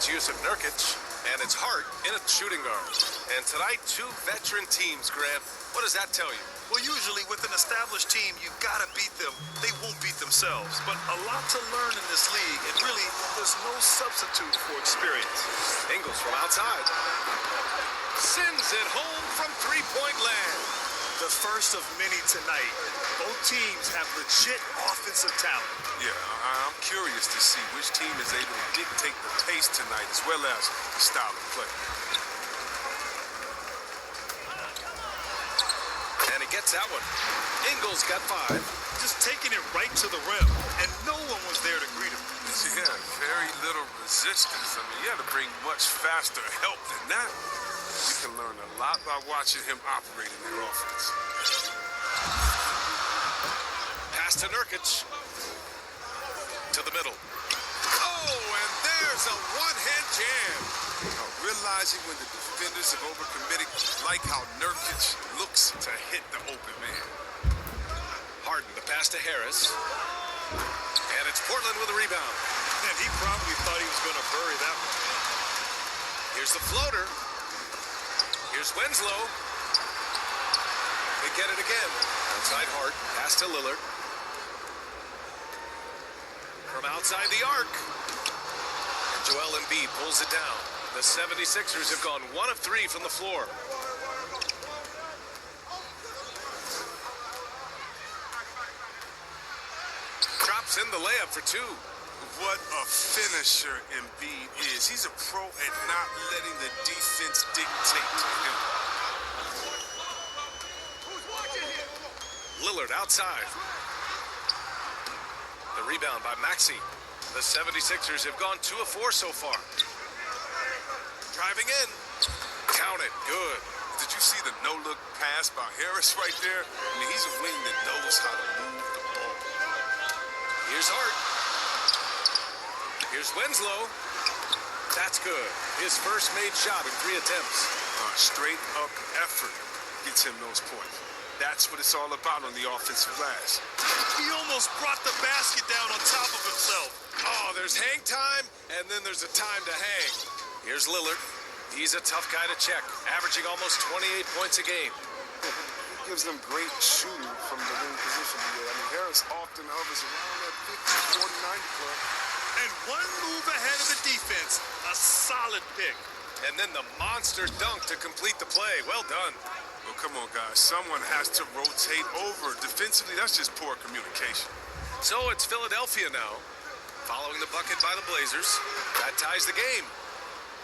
Great use of Nurkic, and it's Hart in a shooting guard. And tonight, two veteran teams, Grant. What does that tell you? Well, usually with an established team, you've got to beat them. They won't beat themselves. But a lot to learn in this league, and really, there's no substitute for experience. Ingles from outside. Sends it home from three-point land. The first of many tonight. Both teams have legit offensive talent. Yeah, I'm curious to see which team is able to dictate the pace tonight as well as the style of play. And he gets that one. Ingles got 5. Just taking it right to the rim, and no one was there to greet him. Yeah, very little resistance. I mean, you had to bring much faster help than that. You can learn a lot by watching him operate in their offense. Pass to Nurkic. To the middle. Oh, and there's a one-hand jam. Now, realizing when the defenders have overcommitted, like how Nurkic looks to hit the open man. Harden, the pass to Harris. And it's Portland with a rebound. And he probably thought he was going to bury that one. Here's the floater. Here's Winslow. They get it again. Outside Hart. Pass to Lillard. From outside the arc. And Joel Embiid pulls it down. The 76ers have gone 1 of 3 from the floor. Drops in the layup for 2. What a finisher Embiid is. He's a pro at not letting the defense dictate to him. Lillard outside. The rebound by Maxey. The 76ers have gone 2 of 4 so far. Driving in. Count it. Good. Did you see the no-look pass by Harris right there? I mean, he's a wing that knows how to move the ball. Here's Hart. Here's Winslow. That's good. His first made shot in 3 attempts. Straight up effort gets him those points. That's what it's all about on the offensive glass. He almost brought the basket down on top of himself. Oh, there's hang time, and then there's a time to hang. Here's Lillard. He's a tough guy to check, averaging almost 28 points a game. He gives them great shooting from the wing position. I mean, Harris often hovers around that 50, 40, 90 club. And one move ahead of the defense. A solid pick. And then the monster dunk to complete the play. Well done. Well, come on, guys. Someone has to rotate over. Defensively, that's just poor communication. So it's Philadelphia now, following the bucket by the Blazers. That ties the game.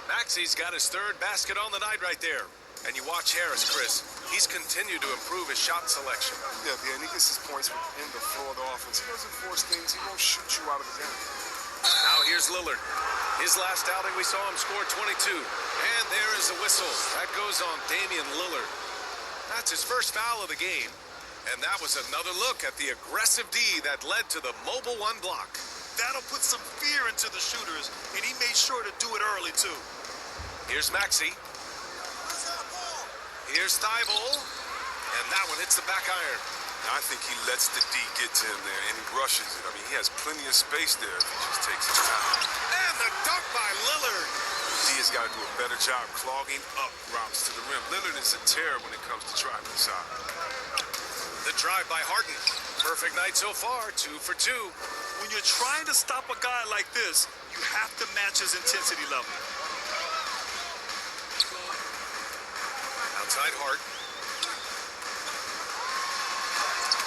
Maxey's got his 3rd basket on the night right there. And you watch Harris, Chris. He's continued to improve his shot selection. Yeah, and he gets his points in the floor of the offense. He doesn't force things. He won't shoot you out of the game. Now here's Lillard. His last outing, we saw him score 22. And there is a whistle. That goes on Damian Lillard. That's his first foul of the game. And that was another look at the aggressive D that led to the mobile 1 block. That'll put some fear into the shooters, and he made sure to do it early, too. Here's Maxey. Here's Thibault. And that one hits the back iron. I think he lets the D get to him there, and he rushes it. I mean, he has plenty of space there if he just takes his time. And the dunk by Lillard. D has got to do a better job clogging up routes to the rim. Lillard is a terror when it comes to driving inside. The drive by Harden. Perfect night so far, 2 for 2. When you're trying to stop a guy like this, you have to match his intensity level. Outside Hart.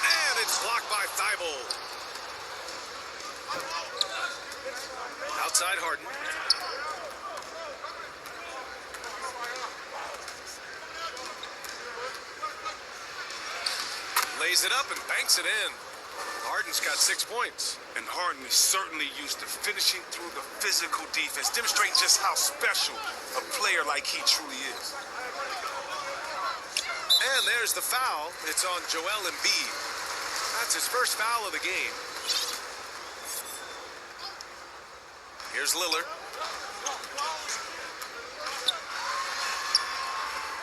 And it's blocked by Thibault. Outside Harden. Lays it up and banks it in. Harden's got 6 points. And Harden is certainly used to finishing through the physical defense, demonstrating just how special a player like he truly is. And there's the foul. It's on Joel Embiid. That's his first foul of the game. Here's Lillard.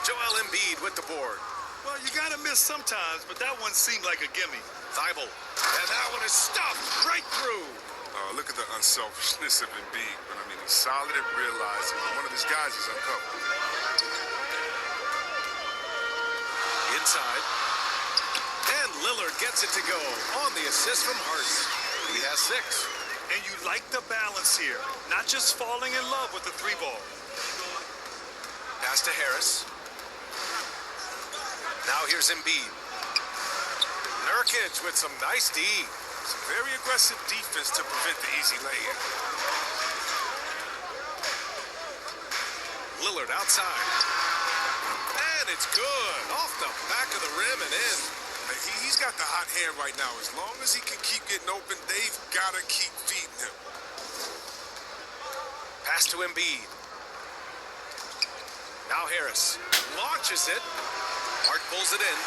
Joel Embiid with the board. Well, you got to miss sometimes, but that one seemed like a gimme. Thibault. And that one is stuffed right through. Look at the unselfishness of Embiid. But, I mean, he solid at realizing when one of his guys is uncovered. Inside. And Lillard gets it to go on the assist from Harden. He has 6. And you like the balance here. Not just falling in love with the 3 ball. Pass to Harris. Now here's Embiid. Nurkic with some nice D. Some very aggressive defense to prevent the easy lay-in. Lillard outside. And it's good. Off the back of the rim and in. He's got the hot hand right now. As long as he can keep getting open, they've got to keep feeding him. Pass to Embiid. Now Harris launches it. Hart pulls it in.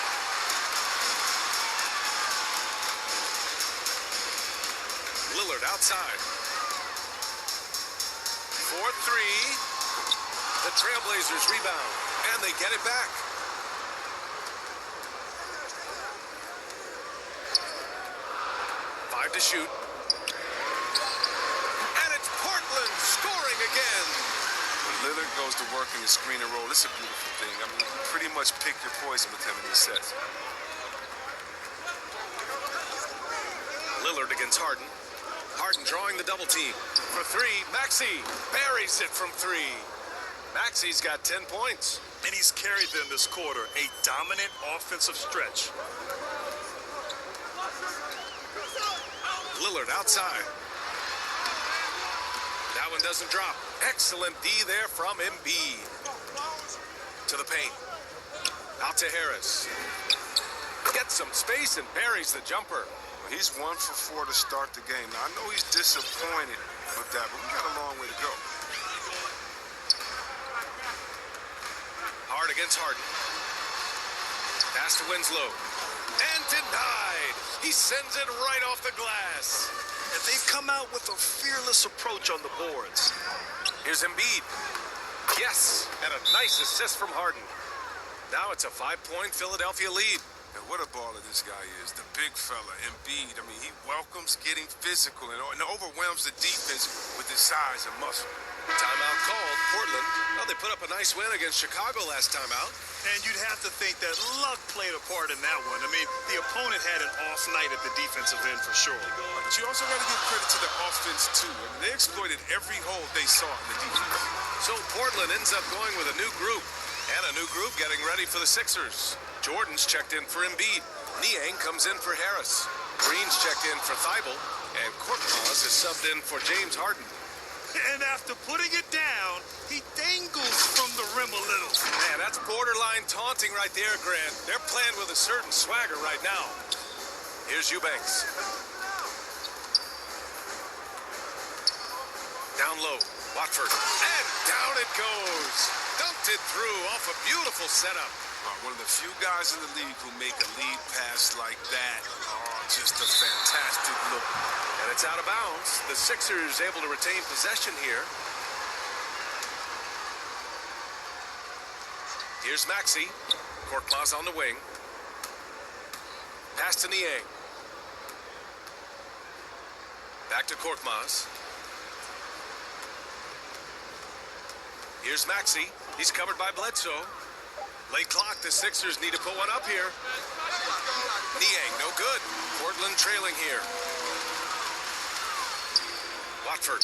Lillard outside. 4-3. The Trailblazers rebound, and they get it back. Five to shoot. And it's Portland scoring again. When Lillard goes to work in the screen and roll, it's a beautiful thing. I mean, you pretty much pick your poison with him in these sets. Lillard against Harden. Harden drawing the double team. For 3, Maxey buries it from 3. Maxey's got 10 points. And he's carried them this quarter. A dominant offensive stretch. Lillard outside. That one doesn't drop. Excellent D there from Embiid. To the paint. Out to Harris. Gets some space and buries the jumper. He's 1 for 4 to start the game. Now, I know he's disappointed with that, but we got a long way to go. Hard against Harden. Pass to Winslow. And denied. He sends it right off the glass. And they've come out with a fearless approach on the boards. Here's Embiid. Yes, and a nice assist from Harden. Now it's a 5-point Philadelphia lead. And what a baller this guy is. The big fella, Embiid. I mean, he welcomes getting physical and overwhelms the defense with his size and muscle. Timeout called. Portland. Well, they put up a nice win against Chicago last time out. And you'd have to think that luck played a part in that one. I mean, the opponent had an off night at the defensive end for sure. But you also got to give credit to the offense, too. I mean, they exploited every hole they saw in the defense. So Portland ends up going with a new group. And a new group getting ready for the Sixers. Jordan's checked in for Embiid. Niang comes in for Harris. Green's checked in for Thibault. And Korkmaz is subbed in for James Harden. And after putting it down, he dangles from the rim a little. Man, that's borderline taunting right there, Grant. They're playing with a certain swagger right now. Here's Eubanks. Down low, Watford. And down it goes. Dumped it through off a beautiful setup. One of the few guys in the league who make a lead pass like that. Oh, just a fantastic look. And it's out of bounds. The Sixers able to retain possession here. Here's Maxey. Korkmaz on the wing. Pass to Niang. Back to Korkmaz. Here's Maxey. He's covered by Bledsoe. Late clock. The Sixers need to put one up here. Niang, no good. Portland trailing here. Watford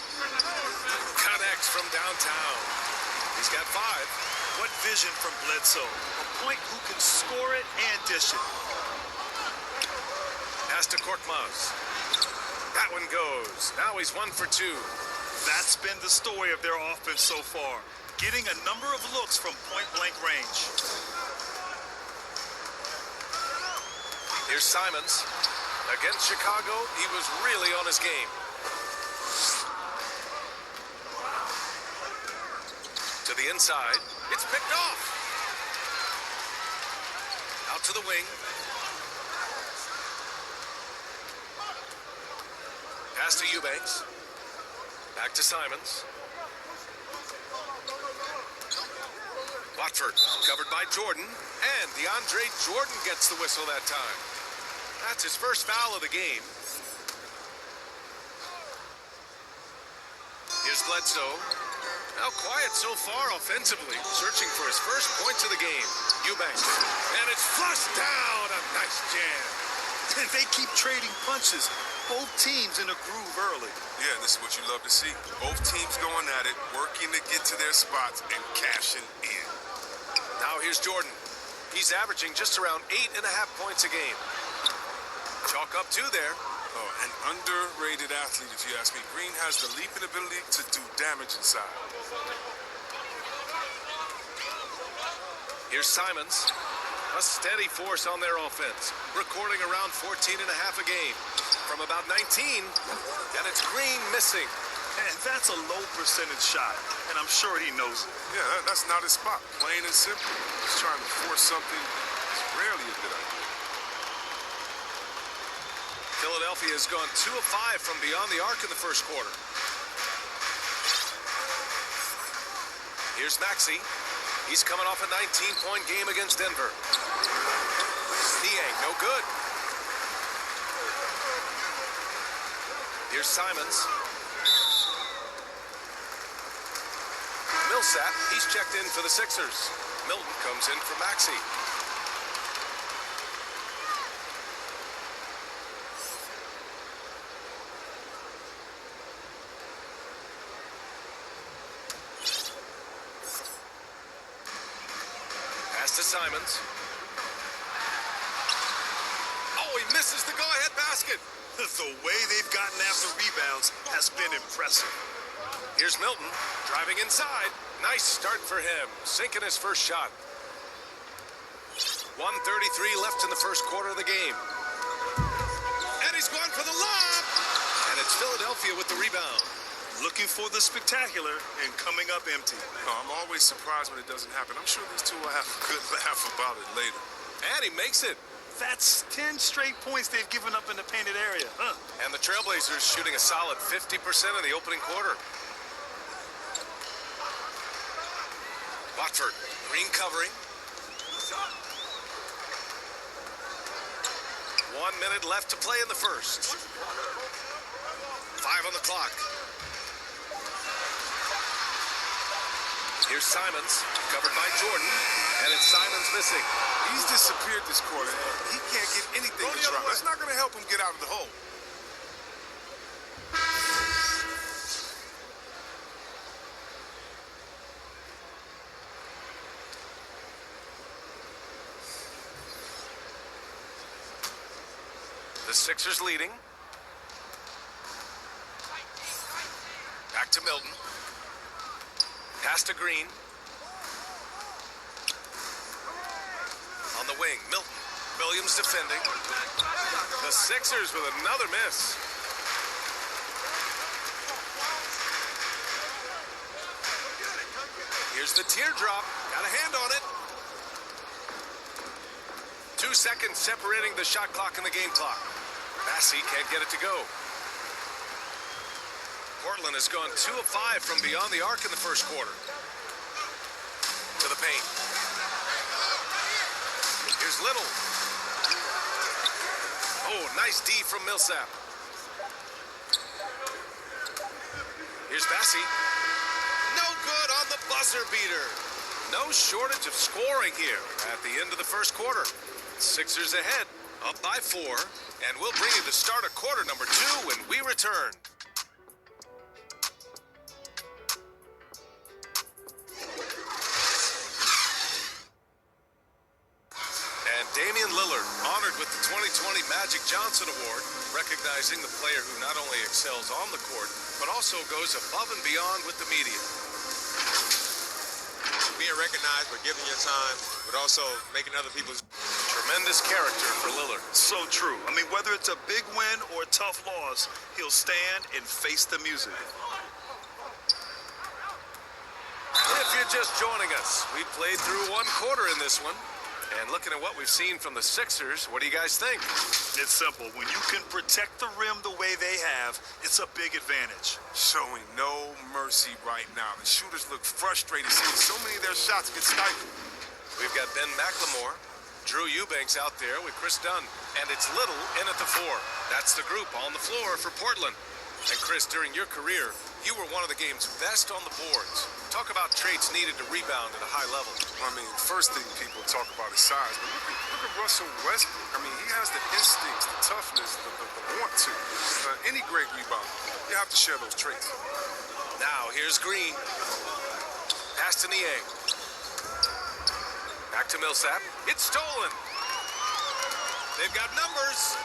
connects from downtown. He's got 5. What vision from Bledsoe. A point who can score it and dish it. Pass to Korkmaz. That one goes. Now he's 1 for 2. That's been the story of their offense so far. Getting a number of looks from point-blank range. Here's Simons. Against Chicago, he was really on his game. To the inside. It's picked off. Out to the wing. Pass to Eubanks. Back to Simons. Watford covered by Jordan. And DeAndre Jordan gets the whistle that time. That's his first foul of the game. Here's Here's Bledsoe. Now quiet so far offensively, searching for his first points of the game. Eubanks. And it's flushed down. A nice jam. And they keep trading punches. Both teams in a groove early. Yeah, this is what you love to see. Both teams going at it, working to get to their spots and cashing in. Now here's Jordan. He's averaging just around 8.5 points a game. Chalk up 2 there. Oh, an underrated athlete, if you ask me. Green has the leaping ability to do damage inside. Here's Simons. A steady force on their offense, recording around 14.5 a game. From about 19, and it's Green missing. And that's a low percentage shot, and I'm sure he knows it. Yeah, that's not his spot. Plain and simple. He's trying to force something that's rarely a good idea. Philadelphia has gone 2 of 5 from beyond the arc in the first quarter. Here's Maxey. He's coming off a 19-point game against Denver. Niang, no good. Here's Simons. Millsap, he's checked in for the Sixers. Milton comes in for Maxey. Pass to Simons. Oh, he misses the go-ahead basket. The way they've gotten after rebounds has been impressive. Here's Milton, driving inside. Nice start for him, sinking his first shot. 1:33 left in the first quarter of the game. And he's going for the lob. And it's Philadelphia with the rebound. Looking for the spectacular and coming up empty. Oh, I'm always surprised when it doesn't happen. I'm sure these two will have a good laugh about it later. And he makes it. That's 10 straight points they've given up in the painted area. And the Trailblazers shooting a solid 50% in the opening quarter. Watford, Green covering. 1 minute left to play in the first. 5 on the clock. Here's Simons, covered by Jordan, and it's Simons missing. He's disappeared this quarter. He can't get anything to drop. That's not going to help him get out of the hole. The Sixers leading. Back to Milton. Pass to Green. On the wing, Milton. Williams defending. The Sixers with another miss. Here's the teardrop. Got a hand on it. 2 seconds separating the shot clock and the game clock. Massey can't get it to go. Portland has gone 2 of 5 from beyond the arc in the first quarter. To the paint. Here's Little. Oh, nice D from Millsap. Here's Massey. No good on the buzzer beater. No shortage of scoring here at the end of the first quarter. Sixers ahead, up by 4, and we'll bring you the start of quarter number 2 when we return. Damian Lillard, honored with the 2020 Magic Johnson Award, recognizing the player who not only excels on the court, but also goes above and beyond with the media. Being recognized for giving your time, but also making other people's... Tremendous character for Lillard. So true. I mean, whether it's a big win or a tough loss, he'll stand and face the music. If you're just joining us, we played through 1 quarter in this one. And looking at what we've seen from the Sixers, what do you guys think? It's simple. When you can protect the rim the way they have, it's a big advantage. Showing no mercy right now. The shooters look frustrated seeing so many of their shots get stifled. We've got Ben McLemore, Drew Eubanks out there with Chris Dunn, and it's Little in at the 4. That's the group on the floor for Portland. And Chris, during your career, You were one of the game's best on the boards. Talk about traits needed to rebound at a high level. I mean, first thing people talk about is size, but look at Russell Westbrook. I mean, he has the instincts, the toughness, the want to. Any great rebounder, you have to share those traits. Now, here's Green. Pass to Niang. Back to Millsap. It's stolen. They've got numbers.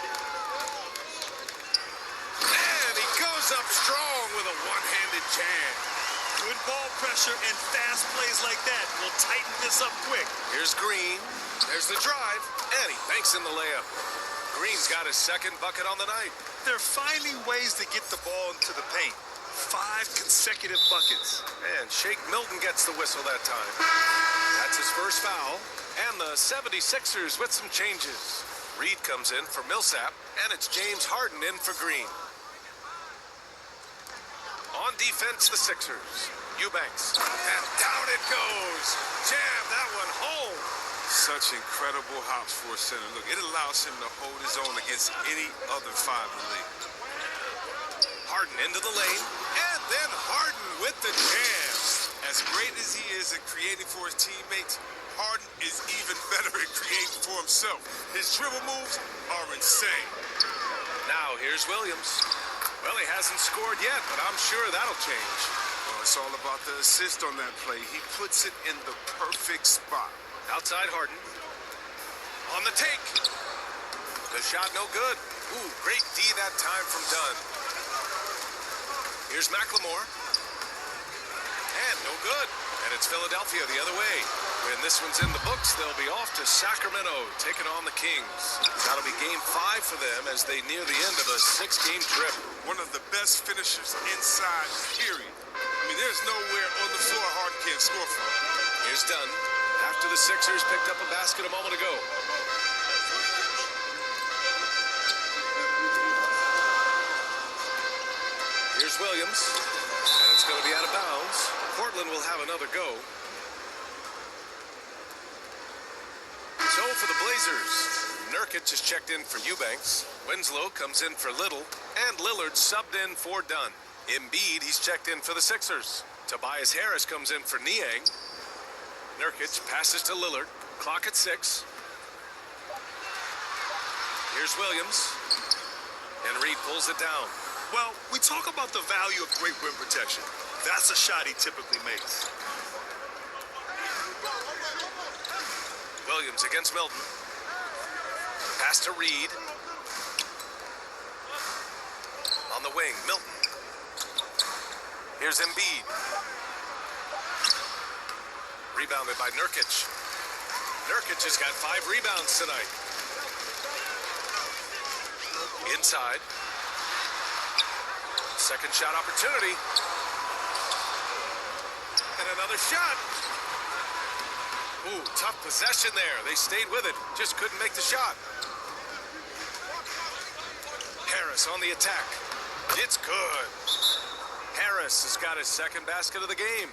And he goes up strong with a one-handed jam. Good ball pressure and fast plays like that will tighten this up quick. Here's Green. There's the drive. And he banks in the layup. Green's got his second bucket on the night. They're finding ways to get the ball into the paint. 5 consecutive buckets. And Shake Milton gets the whistle that time. That's his first foul. And the 76ers with some changes. Reed comes in for Millsap, and it's James Harden in for Green. On defense, the Sixers. Eubanks. And down it goes. Jam that one home. Such incredible hops for a center. Look, it allows him to hold his own against any other five in the league. Harden into the lane, and then Harden with the jam. As great as he is at creating for his teammates, Harden is even better at creating for himself. His dribble moves are insane. Now here's Williams. Well, he hasn't scored yet, but I'm sure that'll change. Well, it's all about the assist on that play. He puts it in the perfect spot. Outside Harden. On the take. The shot no good. Ooh, great D that time from Dunn. Here's McLemore. And no good. And it's Philadelphia the other way. When this one's in the books, they'll be off to Sacramento, taking on the Kings. That'll be game 5 for them as they near the end of a 6-game trip. One of the best finishers inside, period. I mean, there's nowhere on the floor Harden can't score from. Here's Dunn. After the Sixers picked up a basket a moment ago. Here's Williams. And it's going to be out of bounds. Portland will have another go. So for the Blazers, Nurkic is checked in for Eubanks. Winslow comes in for Little. And Lillard subbed in for Dunn. Embiid, he's checked in for the Sixers. Tobias Harris comes in for Niang. Nurkic passes to Lillard. Clock at 6. Here's Williams. And Reed pulls it down. Well, we talk about the value of great rim protection. That's a shot he typically makes. Williams against Milton. Pass to Reed. On the wing, Milton. Here's Embiid. Rebounded by Nurkic. Nurkic has got 5 rebounds tonight. Inside. Second shot opportunity. And another shot. Ooh, tough possession there. They stayed with it. Just couldn't make the shot. Harris on the attack. It's good. Harris has got his second basket of the game.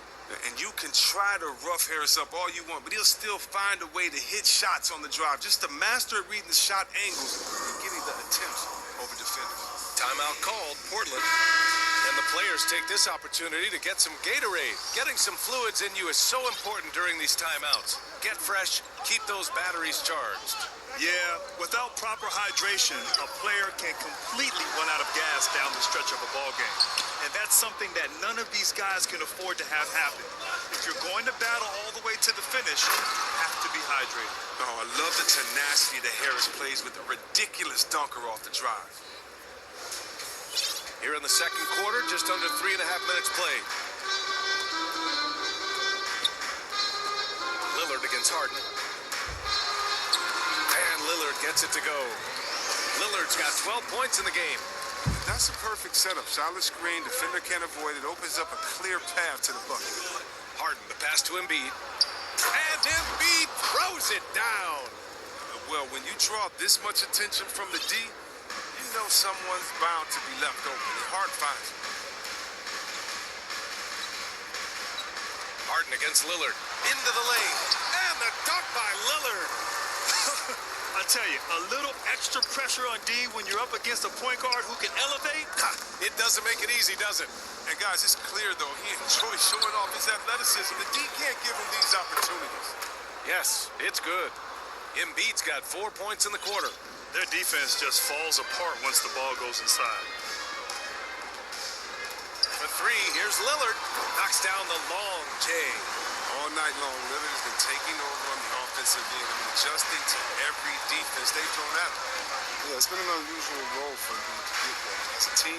And you can try to rough Harris up all you want, but he'll still find a way to hit shots on the drive. Just to master at reading the shot angles and getting the attempts over defenders. Timeout called, Portland. And the players take this opportunity to get some Gatorade. Getting some fluids in you is so important during these timeouts. Get fresh, keep those batteries charged. Yeah, without proper hydration, a player can completely run out of gas down the stretch of a ball game. And that's something that none of these guys can afford to have happen. If you're going to battle all the way to the finish, you have to be hydrated. Oh, I love the tenacity that Harris plays with a ridiculous dunker off the drive. Here in the second quarter, just under 3.5 minutes played. Lillard against Harden. And Lillard gets it to go. Lillard's got 12 points in the game. That's a perfect setup. Solid screen, defender can't avoid it. Opens up a clear path to the bucket. Harden, the pass to Embiid. And Embiid throws it down. Well, when you draw this much attention from the D, you know someone's bound to be left open. Hard finds it. Harden against Lillard. Into the lane. And the dunk by Lillard. I tell you, a little extra pressure on D when you're up against a point guard who can elevate. It doesn't make it easy, does it? And And guys, it's clear, though, he enjoys showing off his athleticism. The D can't give him these opportunities. Yes, it's good. Embiid's got 4 points in the quarter. Their defense just falls apart once the ball goes inside. For three, here's Lillard. Knocks down the long J. All night long, Lillard has been taking over on the offensive end and adjusting to every defense they've thrown at him. Yeah, it's been an unusual role for him to get there. As a team,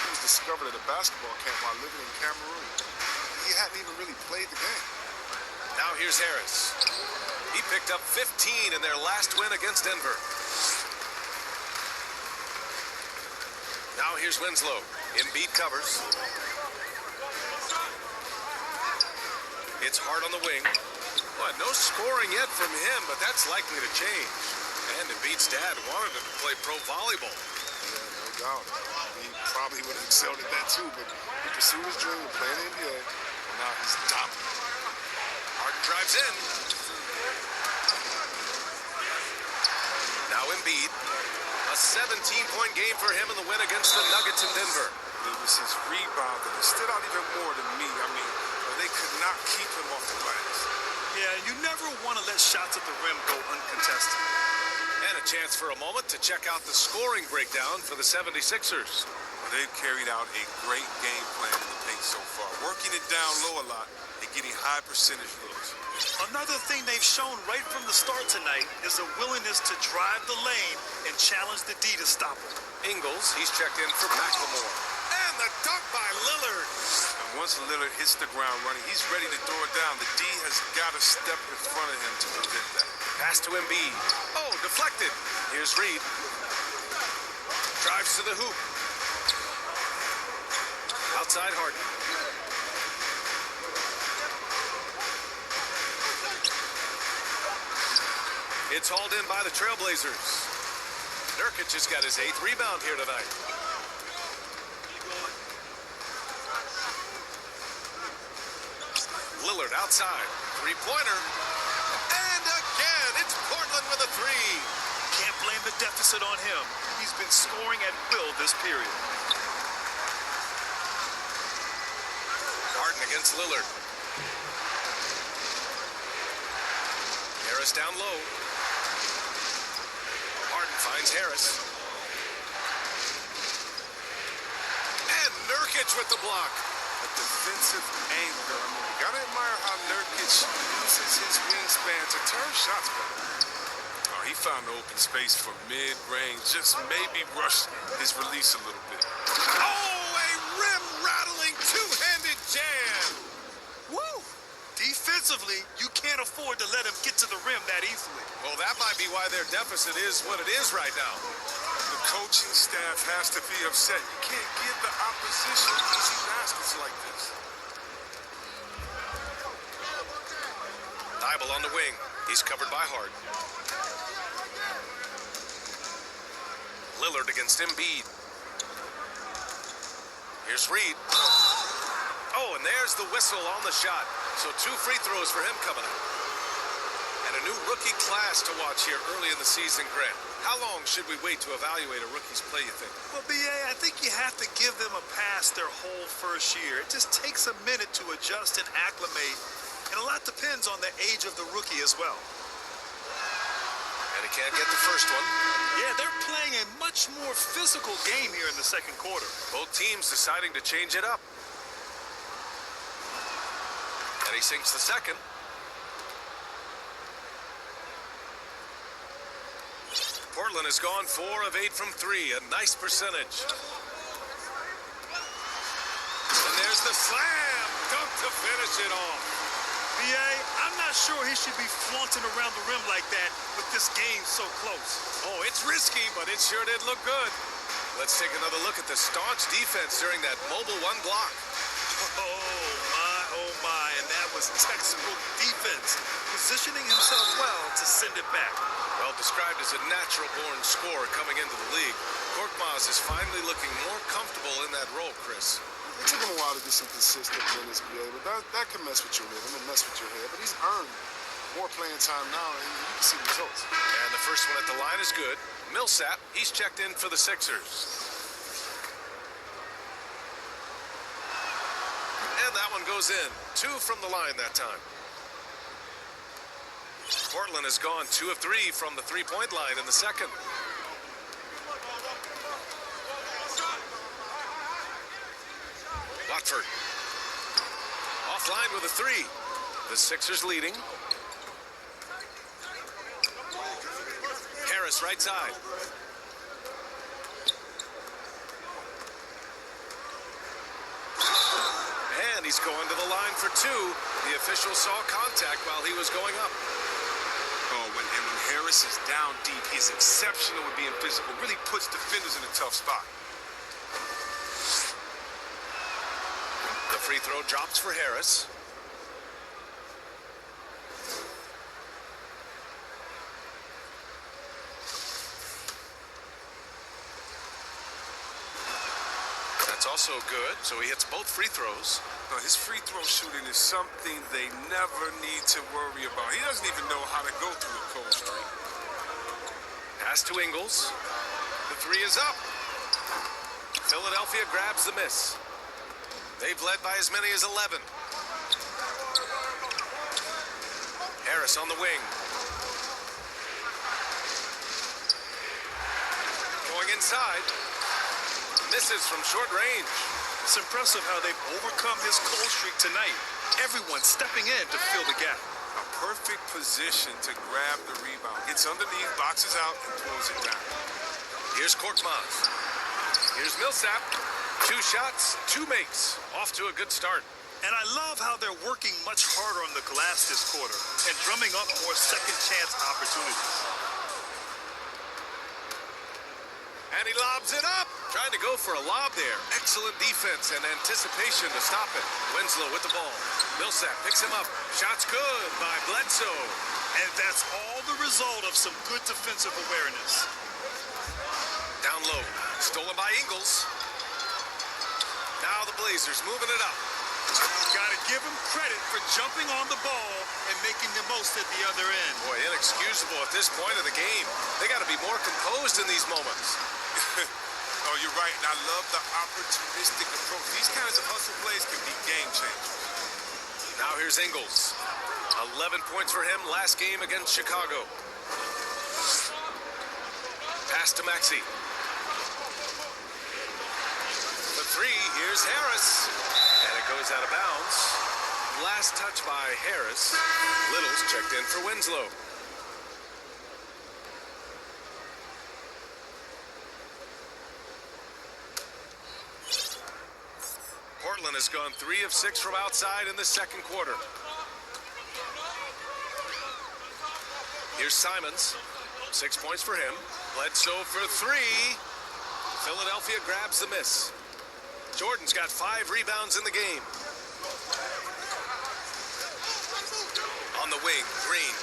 he was discovered at a basketball camp while living in Cameroon. He hadn't even really played the game. Now here's Harris. He picked up 15 in their last win against Denver. Now here's Winslow. Embiid covers. It's hard on the wing. Well, no scoring yet from him, but that's likely to change. And Embiid's dad wanted him to play pro volleyball. Yeah, no doubt. He probably would have excelled at that too, but he pursued his dream of playing in the NBA, and now he's dominant. Harden drives in. Now Embiid. A 17-point game for him in the win against the Nuggets in Denver. It was his rebound that stood out even more than me. I mean, they could not keep him off the glass. Yeah, you never want to let shots at the rim go uncontested. And a chance for a moment to check out the scoring breakdown for the 76ers. They've carried out a great game plan in the paint so far, working it down low a lot and getting high percentage looks. Another thing they've shown right from the start tonight is a willingness to drive the lane and challenge the D to stop him. Ingles, he's checked in for McLemore. And the dunk by Lillard. And once Lillard hits the ground running, he's ready to throw it down. The D has got to step in front of him to prevent that. Pass to Embiid. Oh, deflected. Here's Reed. Drives to the hoop. Outside Harden. It's hauled in by the Trailblazers. Nurkic has got his 8th rebound here tonight. Lillard outside. Three-pointer. And again, it's Portland with a three. Can't blame the deficit on him. He's been scoring at will this period. Harden against Lillard. Harris down low. Harden finds Harris. And Nurkic with the block. A defensive anchor. I mean, you got to admire how Nurkic uses his wingspan to turn shots back. Oh, he found the open space for mid-range. Just maybe rushed his release a little bit. Oh, a rim-rattling two-handed jam. Woo! Defensively, you can't afford to let him get to the rim that easily. Well, that might be why their deficit is what it is right now. The coaching staff has to be upset. You can't give the opposition easy baskets like this. Thibault on the wing. He's covered by Harden. Lillard against Embiid. Here's Reed. Oh, and there's the whistle on the shot. So 2 free throws for him coming up. And a new rookie class to watch here early in the season, Grant. How long should we wait to evaluate a rookie's play, you think? Well, B.A., I think you have to give them a pass their whole first year. It just takes a minute to adjust and acclimate, and a lot depends on the age of the rookie as well. And he can't get the first one. Yeah, they're playing a much more physical game here in the second quarter. Both teams deciding to change it up. And he sinks the second. Portland has gone 4 of 8 from 3, a nice percentage. And there's the slam, dunk to finish it off. B.A., I'm not sure he should be flaunting around the rim like that with this game so close. Oh, it's risky, but it sure did look good. Let's take another look at the staunch defense during that mobile 1 block. Oh my, and that was textbook defense, positioning himself well to send it back. Well, described as a natural-born scorer coming into the league, Korkmaz is finally looking more comfortable in that role, Chris. It took him a while to get some consistent minutes, BA, but that can mess with your rhythm and mess with your head. But he's earned more playing time now, and you can see the results. And the first one at the line is good. Millsap, he's checked in for the Sixers. one goes in. 2 from the line that time. Portland has gone 2 of 3 from the three-point line in the second. Watford. Offline with a 3. The Sixers leading. Harris right side. And he's going to the line for 2. The official saw contact while he was going up. Oh, when Harris is down deep, he's exceptional at being physical. Really puts defenders in a tough spot. The free throw drops for Harris. That's also good, so he hits both free throws. No, his free throw shooting is something they never need to worry about. He doesn't even know how to go through a cold streak. Pass to Ingles. The 3 is up. Philadelphia grabs the miss. They've led by as many as 11. Harris on the wing. Going inside. Misses from short range. It's impressive how they've overcome this cold streak tonight. Everyone stepping in to fill the gap. A perfect position to grab the rebound. Gets underneath, boxes out, and throws it down. Here's Korkmaz. Here's Millsap. 2 shots, 2 makes. Off to a good start. And I love how they're working much harder on the glass this quarter and drumming up more second chance opportunities. And he lobs it up. Trying to go for a lob there. Excellent defense and anticipation to stop it. Winslow with the ball. Millsap picks him up. Shot's good by Bledsoe. And that's all the result of some good defensive awareness. Down low. Stolen by Ingles. Now the Blazers moving it up. Gotta give him credit for jumping on the ball and making the most at the other end. Boy, inexcusable at this point of the game. They got to be more composed in these moments. Oh, you're right, and I love the opportunistic approach. These kinds of hustle plays can be game changers. Now here's Ingles. 11 points for him last game against Chicago. Pass to Maxey. The 3, here's Harris. And it goes out of bounds. Last touch by Harris. Little's checked in for Winslow. Portland has gone 3 of 6 from outside in the second quarter. Here's Simons. 6 points for him. Bledsoe for 3. Philadelphia grabs the miss. Jordan's got 5 rebounds in the game. On the wing, Green.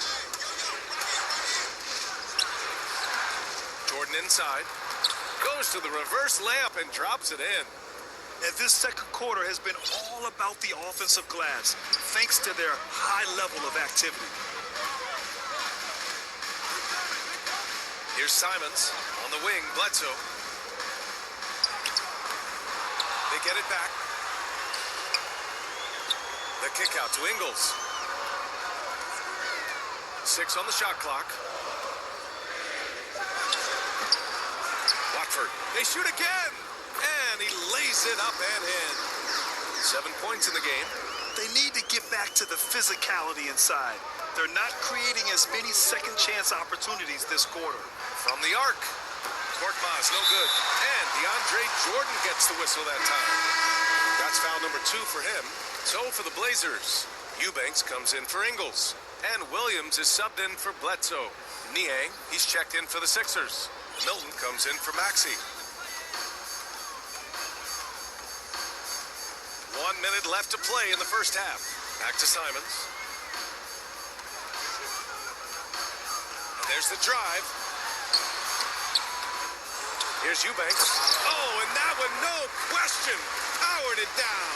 Jordan inside. Goes to the reverse layup and drops it in. And this second quarter has been all about the offensive glass, thanks to their high level of activity. Here's Simons on the wing, Bledsoe. They get it back. The kick out to Ingles. 6 on the shot clock. Watford, they shoot again. And he lays it up and in. 7 points in the game. They need to get back to the physicality inside. They're not creating as many second chance opportunities this quarter. From the arc. Korkmaz, no good. And DeAndre Jordan gets the whistle that time. That's foul number 2 for him. So for the Blazers, Eubanks comes in for Ingles. And Williams is subbed in for Bledsoe. Niang, he's checked in for the Sixers. Milton comes in for Maxey. 1 minute left to play in the first half. Back to Simons. And there's the drive. Here's Eubanks. Oh, and that one, no question, powered it down.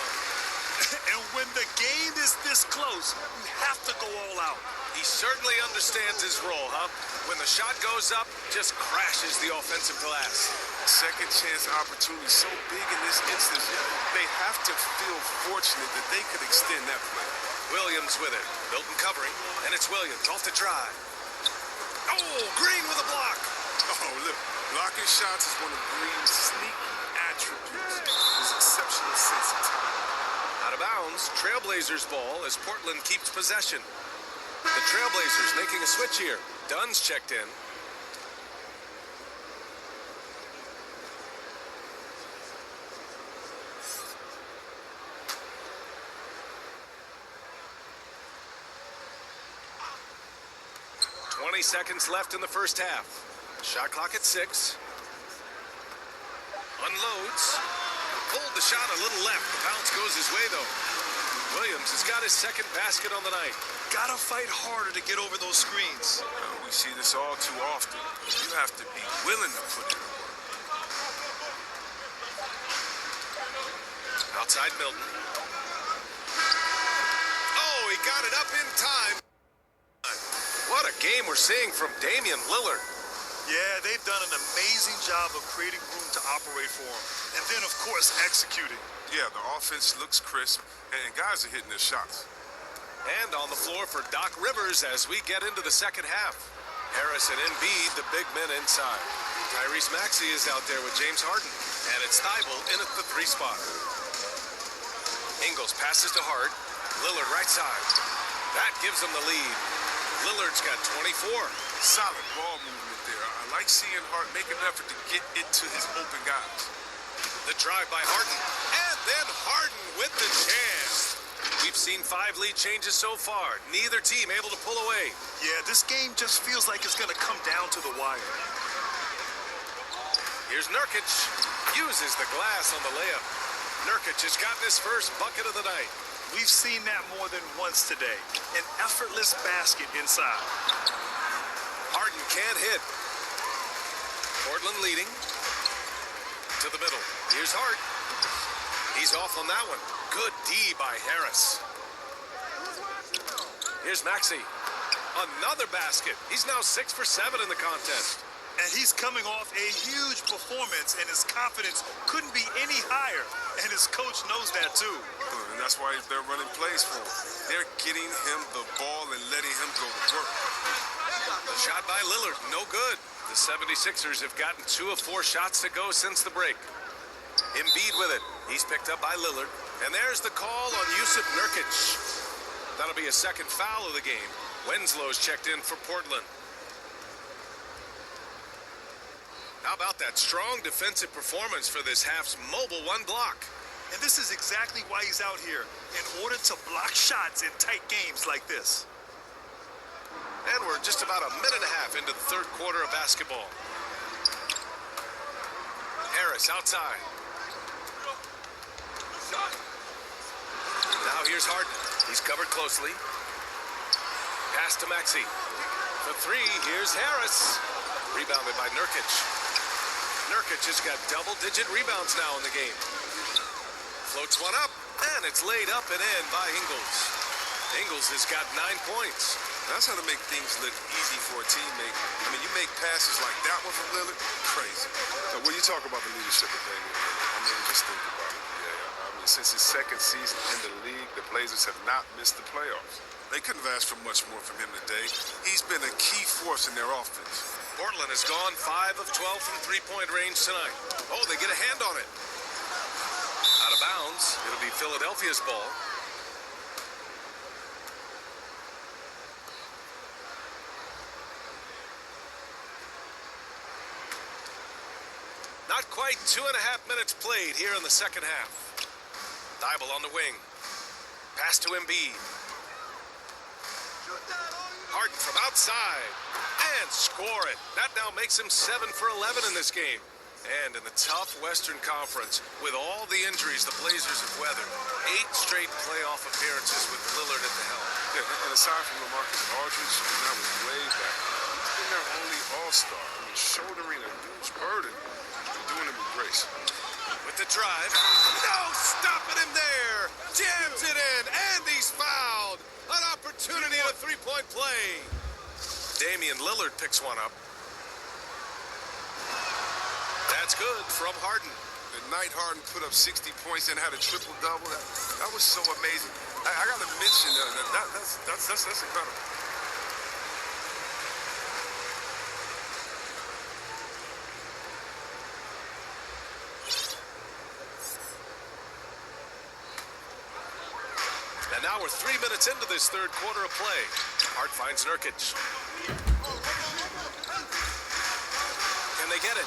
And when the game is this close, you have to go all out. He certainly understands his role, huh? When the shot goes up, just crashes the offensive glass. Second chance opportunity so big in this instance. They have to feel fortunate that they could extend that play. Williams with it. Milton covering, and it's Williams off the drive. Oh, Green with a block. Oh, look, blocking shots is one of Green's sneaky attributes. His exceptional sense of time. Out of bounds, Trailblazers ball as Portland keeps possession. The Trailblazers making a switch here. Dunn's checked in. Seconds left in the first half. Shot clock at 6. Unloads. Pulled the shot a little left. The bounce goes his way, though. Williams has got his second basket on the night. Gotta fight harder to get over those screens. We see this all too often. You have to be willing to put in the work. Outside Milton. Oh, he got it up in time. What a game we're seeing from Damian Lillard. Yeah, they've done an amazing job of creating room to operate for him. And then, of course, executing. Yeah, the offense looks crisp, and guys are hitting their shots. And on the floor for Doc Rivers as we get into the second half. Harris and Embiid, the big men inside. Tyrese Maxey is out there with James Harden. And it's Thibault in at the 3 spot. Ingles passes to Hart. Lillard right side. That gives them the lead. Lillard's got 24. Solid ball movement there. I like seeing Hart make an effort to get it to his open guys. The drive by Harden. And then Harden with the chance. We've seen 5 lead changes so far. Neither team able to pull away. Yeah, this game just feels like it's going to come down to the wire. Here's Nurkic. Uses the glass on the layup. Nurkic has gotten his first bucket of the night. We've seen that more than once today. An effortless basket inside. Harden can't hit. Portland leading. To the middle. Here's Hart. He's off on that one. Good D by Harris. Here's Maxey. Another basket. He's now 6 for 7 in the contest. And he's coming off a huge performance, and his confidence couldn't be any higher. And his coach knows that, too. And that's why they're running plays for him. They're getting him the ball and letting him go to work. The shot by Lillard, no good. The 76ers have gotten 2 of 4 shots to go since the break. Embiid with it. He's picked up by Lillard. And there's the call on Yusuf Nurkic. That'll be a second foul of the game. Winslow's checked in for Portland. How about that strong defensive performance for this half's mobile 1 block? And this is exactly why he's out here, in order to block shots in tight games like this. And we're just about a minute and a half into the third quarter of basketball. Harris outside. Now here's Harden. He's covered closely. Pass to Maxey. For 3, here's Harris. Rebounded by Nurkic. Nurkic has got double-digit rebounds now in the game. Floats one up, and it's laid up and in by Ingles. Ingles has got 9 points. That's how to make things look easy for a teammate. I mean, you make passes like that one from Lillard, crazy. Now, when you talk about the leadership of Damian Lillard, I mean, just think about it. Yeah, I mean, since his second season in the league, the Blazers have not missed the playoffs. They couldn't have asked for much more from him today. He's been a key force in their offense. Portland has gone 5 of 12 from three-point range tonight. Oh, they get a hand on it. Out of bounds. It'll be Philadelphia's ball. Not quite 2.5 minutes played here in the second half. Thibault on the wing. Pass to Embiid. Harden from outside. And score it. That now makes him 7 for 11 in this game. And in the tough Western Conference, with all the injuries the Blazers have weathered, 8 straight playoff appearances with Lillard at the helm. Yeah, and aside from LaMarcus Aldridge, and that was way back, he's been their only all-star. I mean, shouldering a huge burden and doing it with grace. With the drive. No, stopping him there. Jams it in, and he's fouled. An opportunity at a three-point play. Damian Lillard picks one up. That's good from Harden. The night Harden put up 60 points and had a triple-double, that was so amazing. I got to mention that's incredible. And now we're 3 minutes into this third quarter of play. Hart finds Nurkic. Can they get it?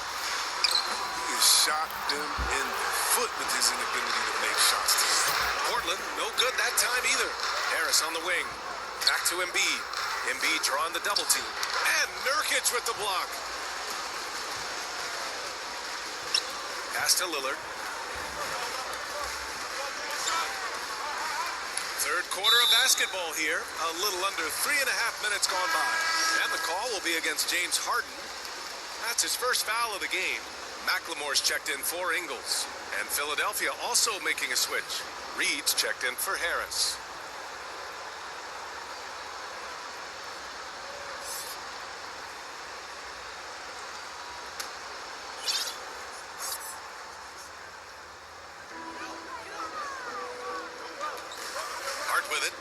He has shot them in the foot with his inability to make shots. Portland, no good that time either. Harris on the wing. Back to Embiid. Embiid drawing the double team. And Nurkic with the block. Pass to Lillard. Third quarter of basketball here. A little under 3.5 minutes gone by. And the call will be against James Harden. That's his first foul of the game. McLemore's checked in for Ingles. And Philadelphia also making a switch. Reed's checked in for Harris. Hart with it.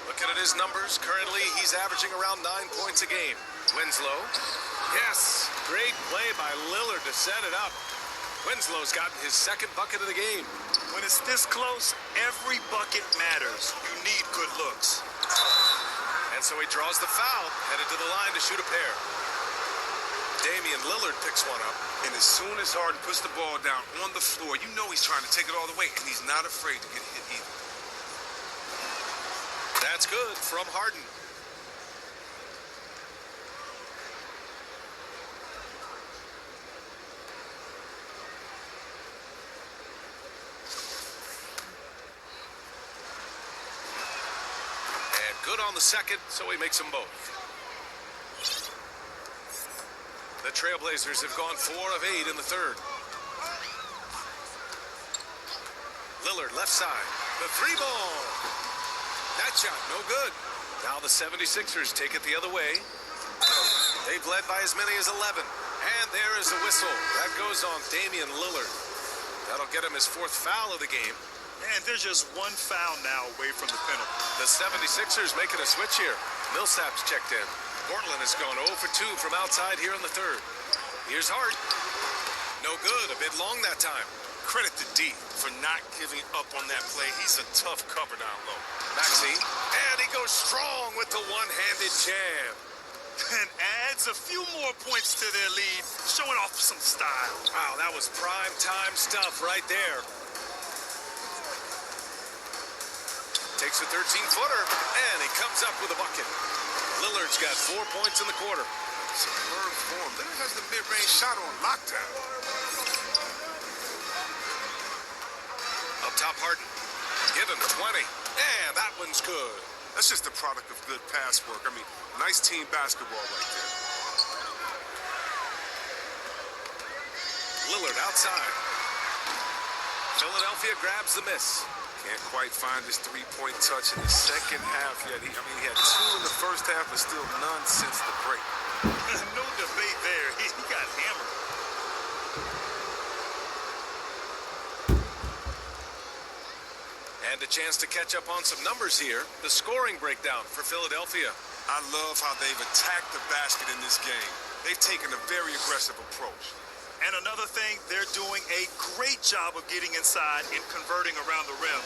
Looking at his numbers, currently he's averaging around 9 points a game. Winslow. Yes, great play by Lillard to set it up. Winslow's gotten his second bucket of the game. When it's this close, every bucket matters. You need good looks. And so he draws the foul, headed to the line to shoot a pair. Damian Lillard picks one up. And as soon as Harden puts the ball down on the floor, you know he's trying to take it all the way, and he's not afraid to get hit either. That's good from Harden. And good on the second, so he makes them both. The Trailblazers have gone 4 of 8 in the third. Lillard left side. The three ball. That shot, no good. Now the 76ers take it the other way. They've led by as many as 11. And there is a whistle. That goes on Damian Lillard. That'll get him his 4th foul of the game. And there's just one foul now away from the penalty. The 76ers making a switch here. Millsap's checked in. Portland has gone 0 for 2 from outside here in the third. Here's Hart. No good, a bit long that time. Credit to D for not giving up on that play. He's a tough cover down low. Maxey, and he goes strong with the one-handed jam. And adds a few more points to their lead, showing off some style. Wow, that was prime time stuff right there. Takes a 13-footer, and he comes up with a bucket. Lillard's got 4 points in the quarter. Superb form. Lillard has the mid-range shot on lockdown. Up top, Harden. Give him 20. And that one's good. That's just the product of good pass work. I mean, nice team basketball right there. Lillard outside. Philadelphia grabs the miss. Can't quite find his three-point touch in the second half yet. He had 2 in the first half, but still none since the break. No debate there. He got hammered. And a chance to catch up on some numbers here. The scoring breakdown for Philadelphia. I love how they've attacked the basket in this game. They've taken a very aggressive approach. And another thing, they're doing a great job of getting inside and converting around the rim.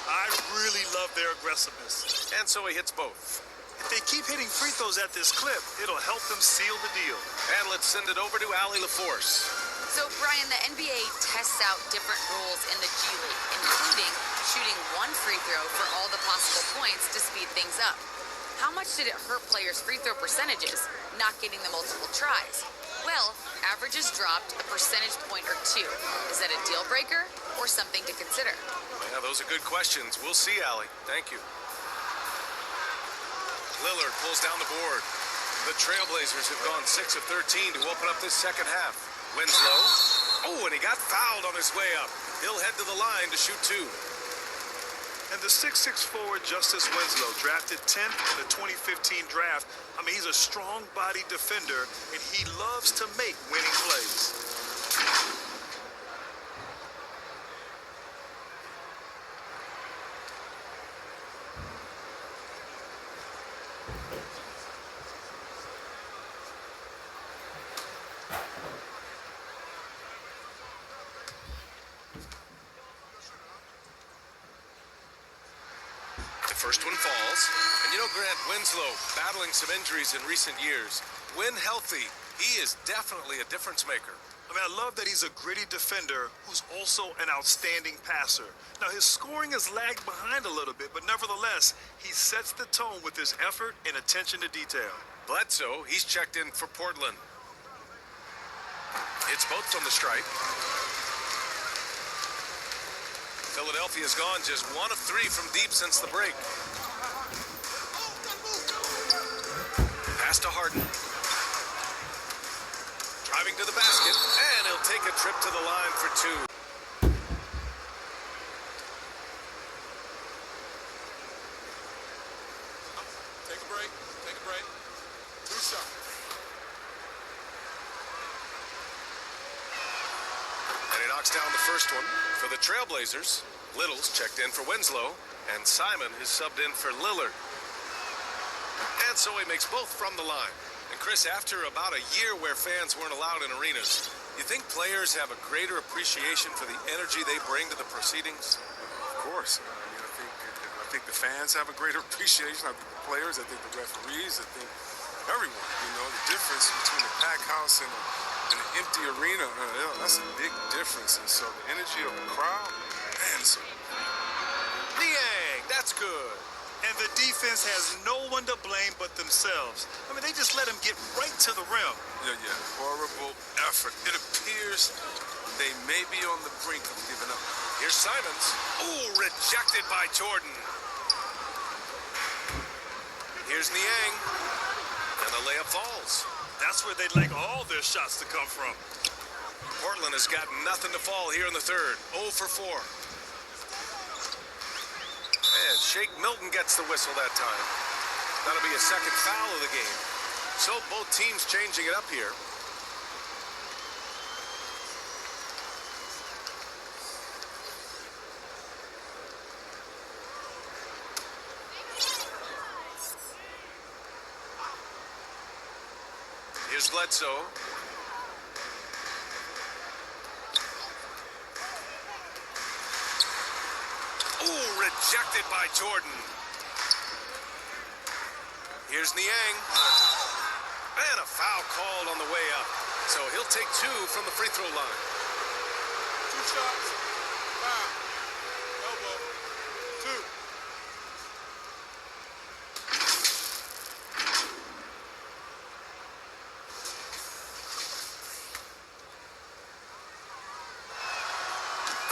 I really love their aggressiveness. And so he hits both. If they keep hitting free throws at this clip, it'll help them seal the deal. And let's send it over to Allie LaForce. So, Brian, the NBA tests out different rules in the G League, including shooting 1 free throw for all the possible points to speed things up. How much did it hurt players' free throw percentages not getting the multiple tries? Well, averages dropped a percentage point or 2. Is that a deal breaker or something to consider? Yeah, those are good questions. We'll see, Allie. Thank you. Lillard pulls down the board. The Trailblazers have gone 6 of 13 to open up this second half. Winslow. Oh, and he got fouled on his way up. He'll head to the line to shoot 2. And the 6'6" forward, Justice Winslow, drafted 10th in the 2015 draft. I mean, he's a strong-bodied defender, and he loves to make winning plays. First one falls. And you know, Grant, Winslow battling some injuries in recent years. When healthy, he is definitely a difference maker. I mean, I love that he's a gritty defender who's also an outstanding passer. Now, his scoring has lagged behind a little bit, but nevertheless, he sets the tone with his effort and attention to detail. Bledsoe, he's checked in for Portland. It's both from the stripe. Philadelphia's gone just 1 of 3 from deep since the break. Pass to Harden. Driving to the basket, and he'll take a trip to the line for 2. Take a break. Take a break. 2 shots. And he knocks down the first one for the Trailblazers. Little's checked in for Winslow, and Simon is subbed in for Lillard. And so he makes both from the line. And Chris, after about a year where fans weren't allowed in arenas, you think players have a greater appreciation for the energy they bring to the proceedings? Of course. I think the fans have a greater appreciation. I think the players, I think the referees, I think everyone. You know, the difference between a packed house and an empty arena, that's a big difference. And so the energy of the crowd, man, it's Niang, that's good. And the defense has no one to blame but themselves. I mean, they just let him get right to the rim. yeah, horrible effort. It appears they may be on the brink of giving up. Here's Simons. Ooh, rejected by Jordan. Here's Niang. And the layup falls. That's where they'd like all their shots to come from. Portland has got nothing to fall here in the third. 0 for 4. And Shake Milton gets the whistle that time. That'll be a second foul of the game. So both teams changing it up here. Here's Bledsoe. Ooh, rejected by Jordan. Here's Niang. And a foul called on the way up. So he'll take 2 from the free throw line. 2 shots. Foul. Elbow. 2.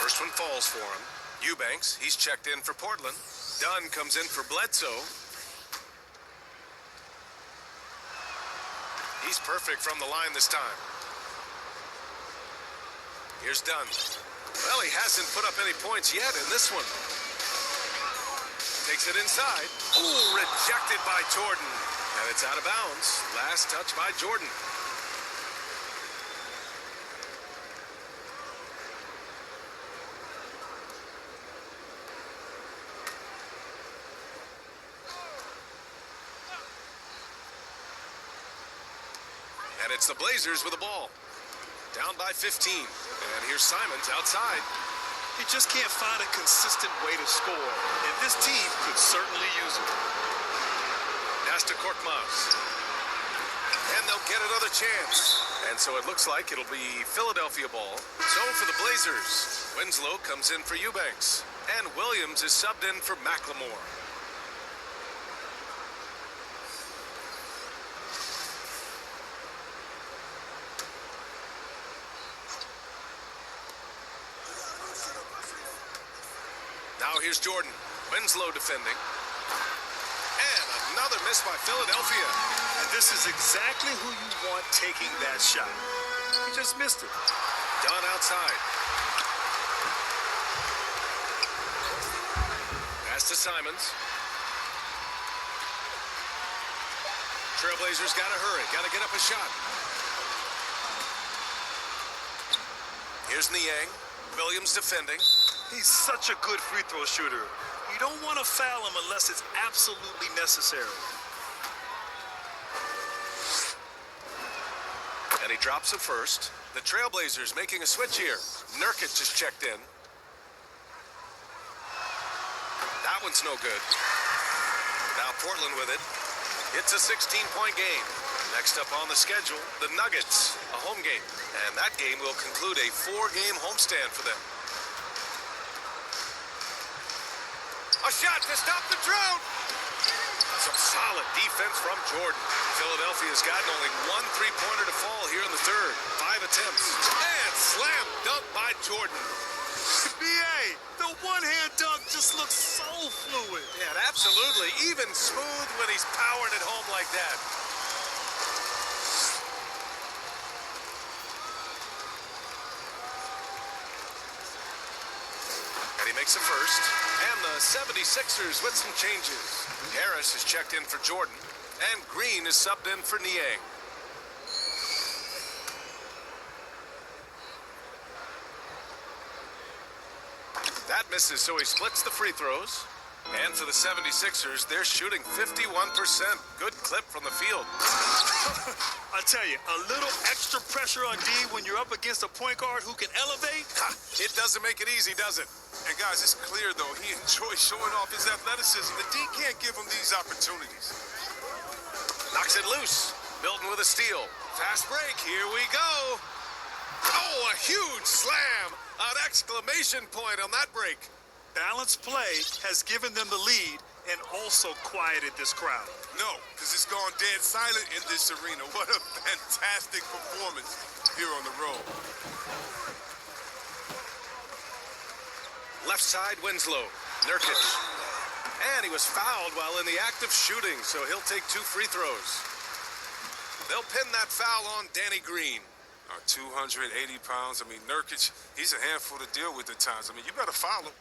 First one falls for him. Eubanks, he's checked in for Portland. Dunn comes in for Bledsoe. He's perfect from the line this time. Here's Dunn. Well, he hasn't put up any points yet in this one. Takes it inside. Ooh, rejected by Jordan. And it's out of bounds. Last touch by Jordan. And it's the Blazers with the ball. Down by 15. And here's Simons outside. He just can't find a consistent way to score, and this team could certainly use it. Pass to Korkmaz. And they'll get another chance. And so it looks like it'll be Philadelphia ball. So for the Blazers, Winslow comes in for Eubanks. And Williams is subbed in for McLemore. Now here's Jordan. Winslow defending. And another miss by Philadelphia. And this is exactly who you want taking that shot. He just missed it. Dunn outside. Pass to Simons. Trailblazers got to hurry. Got to get up a shot. Here's Niang. Williams defending. He's such a good free throw shooter. You don't want to foul him unless it's absolutely necessary. And he drops it first. The Trailblazers making a switch here. Nurkic is checked in. That one's no good. Now Portland with it. It's a 16-point game. Next up on the schedule, the Nuggets, a home game. And that game will conclude a 4-game homestand for them. A shot to stop the drought. Some solid defense from Jordan. Philadelphia's gotten only one three-pointer to fall here in the third. 5 attempts. And slam dunk by Jordan. BA, the one-hand dunk just looks so fluid. Yeah, absolutely. Even smooth when he's powering it home like that. And he makes a first. And the 76ers with some changes. Harris is checked in for Jordan. And Green is subbed in for Niang. That misses, so he splits the free throws. And for the 76ers, they're shooting 51%. Good clip from the field. I tell you, a little extra pressure on D when you're up against a point guard who can elevate. It doesn't make it easy, does it? And guys, it's clear though, he enjoys showing off his athleticism. The D can't give him these opportunities. Knocks it loose. Milton with a steal. Fast break. Here we go. Oh, a huge slam. An exclamation point on that break. Balanced play has given them the lead and also quieted this crowd. No, because it's gone dead silent in this arena. What a fantastic performance here on the road. Left side, Winslow. Nurkic. And he was fouled while in the act of shooting, so he'll take 2 free throws. They'll pin that foul on Danny Green. 280 pounds. I mean, Nurkic, he's a handful to deal with at times. I mean, you better foul him.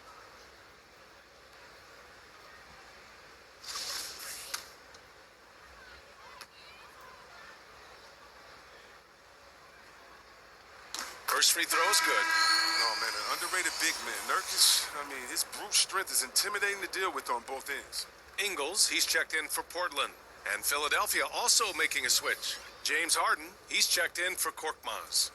First free throw is good. No, man, an underrated big man. Nurkic, I mean, his brute strength is intimidating to deal with on both ends. Ingles, he's checked in for Portland. And Philadelphia also making a switch. James Harden, he's checked in for Korkmaz.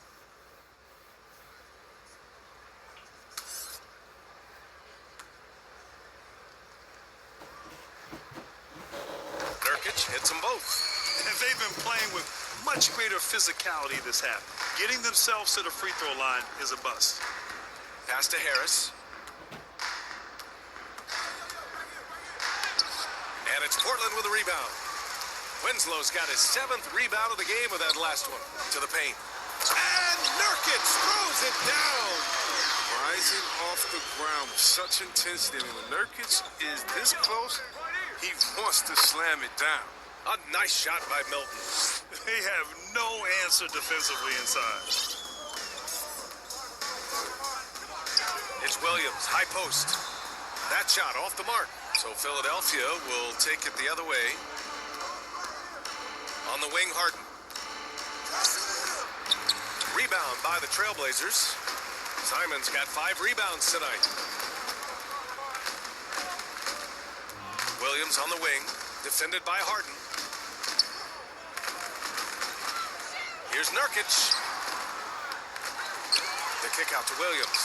Nurkic hits them both. And they've been playing with much greater physicality this half. Getting themselves to the free throw line is a bust. Pass to Harris. And it's Portland with a rebound. Winslow's got his 7th rebound of the game with that last one. To the paint. And Nurkic throws it down. Rising off the ground with such intensity. I mean, when Nurkic is this close, he wants to slam it down. A nice shot by Milton. They have no answer defensively inside. It's Williams, high post. That shot off the mark. So Philadelphia will take it the other way. On the wing, Harden. Rebound by the Trailblazers. Simon's got 5 rebounds tonight. Williams on the wing, defended by Harden. Here's Nurkic. The kick out to Williams.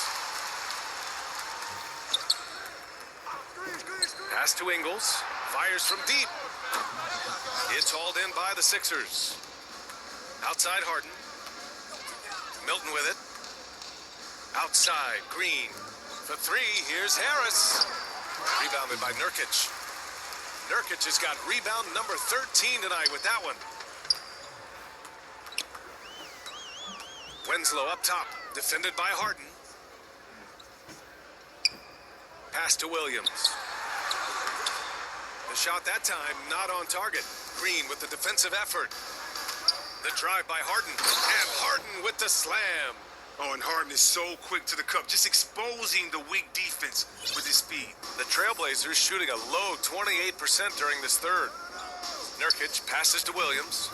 Pass to Ingles. Fires from deep. It's hauled in by the Sixers. Outside Harden. Milton with it. Outside Green. For 3, here's Harris. Rebounded by Nurkic. Nurkic has got rebound number 13 tonight with that one. Winslow up top, defended by Harden. Pass to Williams. The shot that time not on target. Green with the defensive effort. The drive by Harden. And Harden with the slam. Oh, and Harden is so quick to the cup, just exposing the weak defense with his speed. The Trailblazers shooting a low 28% during this third. Nurkic passes to Williams.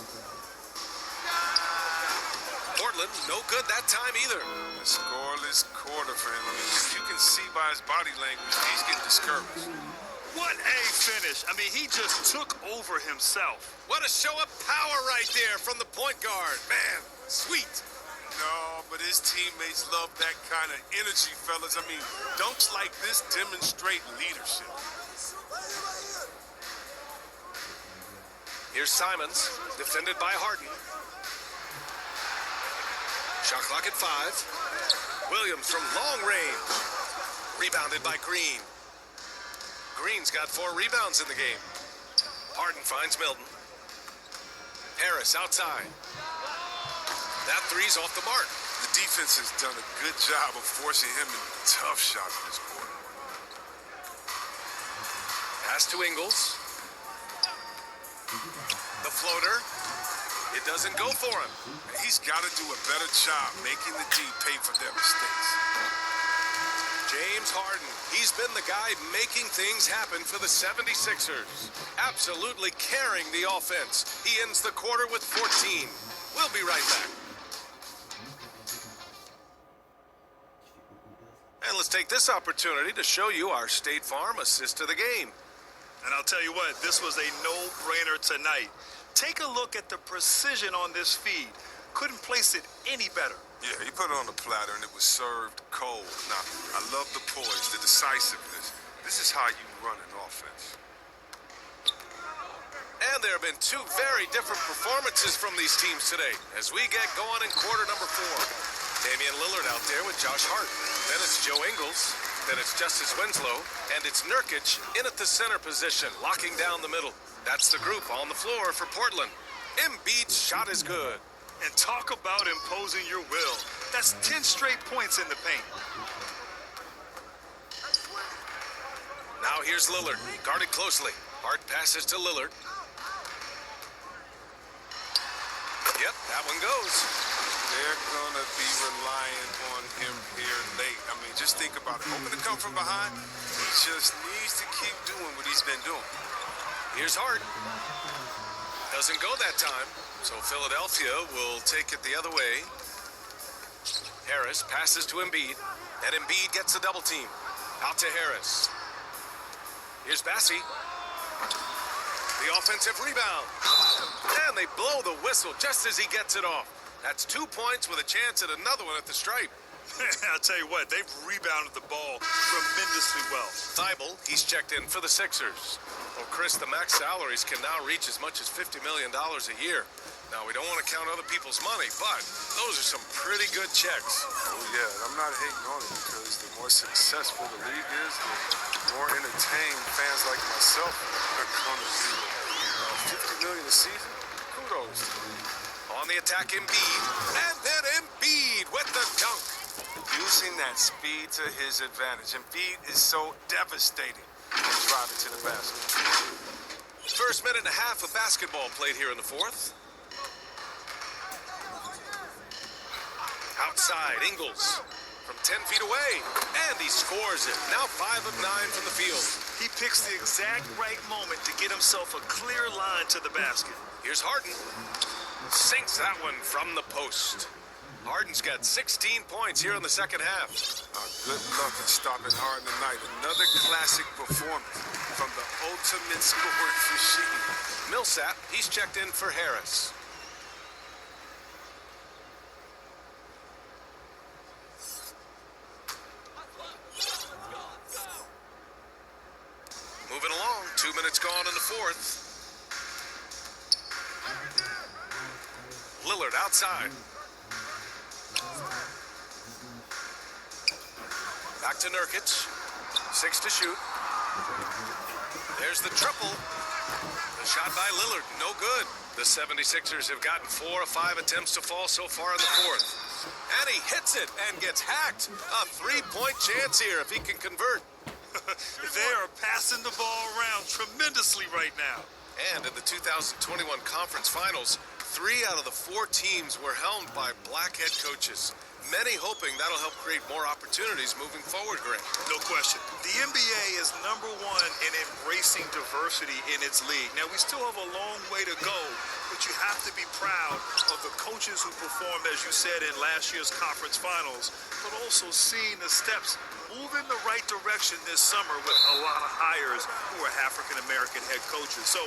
Portland, no good that time either. A scoreless quarter for him. I mean, you can see by his body language he's getting discouraged. What a finish. I mean, he just took over himself. What a show of power right there from the point guard. Man, sweet. No, but his teammates love that kind of energy, fellas. I mean, dunks like this demonstrate leadership. Here's Simons, defended by Harden. Shot clock at 5. Williams from long range. Rebounded by Green. Green's got 4 rebounds in the game. Harden finds Milton. Harris outside. That three's off the mark. The defense has done a good job of forcing him into tough shots this quarter. Pass to Ingles. The floater. It doesn't go for him. He's got to do a better job making the D pay for their mistakes. James Harden, he's been the guy making things happen for the 76ers. Absolutely carrying the offense. He ends the quarter with 14. We'll be right back. And let's take this opportunity to show you our State Farm assist to the game. And I'll tell you what, this was a no-brainer tonight. Take a look at the precision on this feed. Couldn't place it any better. Yeah, he put it on the platter and it was served cold. Now, I love the poise, the decisiveness. This is how you run an offense. And there have been 2 very different performances from these teams today as we get going in quarter number 4. Damian Lillard out there with Josh Hart. Then it's Joe Ingles. Then it's Justice Winslow. And it's Nurkic in at the center position, locking down the middle. That's the group on the floor for Portland. Embiid's shot is good. And talk about imposing your will. That's 10 straight points in the paint. Now here's Lillard, guarded closely. Hart passes to Lillard. Yep, that one goes. They're going to be relying on him here late. I mean, just think about it. Hoping to come from behind, he just needs to keep doing what he's been doing. Here's Hart. Doesn't go that time. So Philadelphia will take it the other way. Harris passes to Embiid, and Embiid gets a double team. Out to Harris. Here's Bassi. The offensive rebound. And they blow the whistle just as he gets it off. That's 2 points with a chance at another one at the stripe. I'll tell you what, they've rebounded the ball tremendously well. Thibault, he's checked in for the Sixers. Well, Chris, the max salaries can now reach as much as $50 million a year. Now, we don't want to count other people's money, but those are some pretty good checks. Oh, yeah, I'm not hating on it because the more successful the league is, the more entertained fans like myself are going to be. $50 million a season? Kudos. On the attack, Embiid, and then Embiid with the dunk. Using that speed to his advantage. Embiid is so devastating in driving to the basket. First minute and a half of basketball played here in the 4th. Outside, Ingles from 10 feet away, and he scores it. Now 5 of 9 from the field. He picks the exact right moment to get himself a clear line to the basket. Here's Harden. Sinks that one from the post. Harden's got 16 points here in the second half. Good luck at stopping Harden tonight. Another classic performance from the ultimate scoring machine. Millsap, he's checked in for Harris. Moving along, 2 minutes gone in the 4th. Lillard outside. Back to Nurkic. 6 to shoot. There's the triple. The shot by Lillard, no good. The 76ers have gotten 4 of 5 attempts to fall so far in the 4th. And he hits it and gets hacked. A 3-point chance here if he can convert. They are passing the ball around tremendously right now. And in the 2021 conference finals, 3 out of the 4 teams were helmed by black head coaches. many hoping that'll help create more opportunities moving forward, Greg. No question. The NBA is #1 in embracing diversity in its league. Now, we still have a long way to go, but you have to be proud of the coaches who performed, as you said, in last year's conference finals, but also seeing the steps move in the right direction this summer with a lot of hires who are African-American head coaches. So,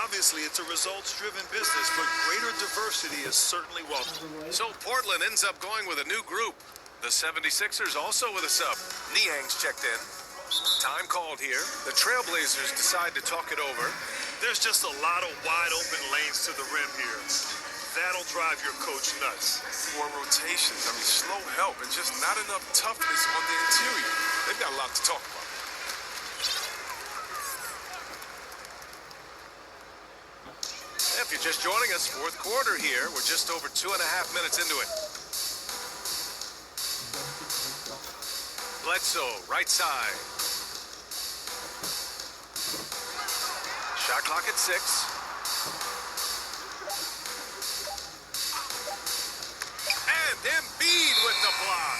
obviously, it's a results-driven business, but greater diversity is certainly welcome. So Portland ends up going with a new group. The 76ers also with a sub. Niang's checked in. Time called here. The Trailblazers decide to talk it over. There's just a lot of wide-open lanes to the rim here. That'll drive your coach nuts. More rotations, slow help, and just not enough toughness on the interior. They've got a lot to talk about. If you're just joining us, fourth quarter here. We're just over 2.5 minutes into it. Bledsoe, right side. Shot clock at 6. And Embiid with the block.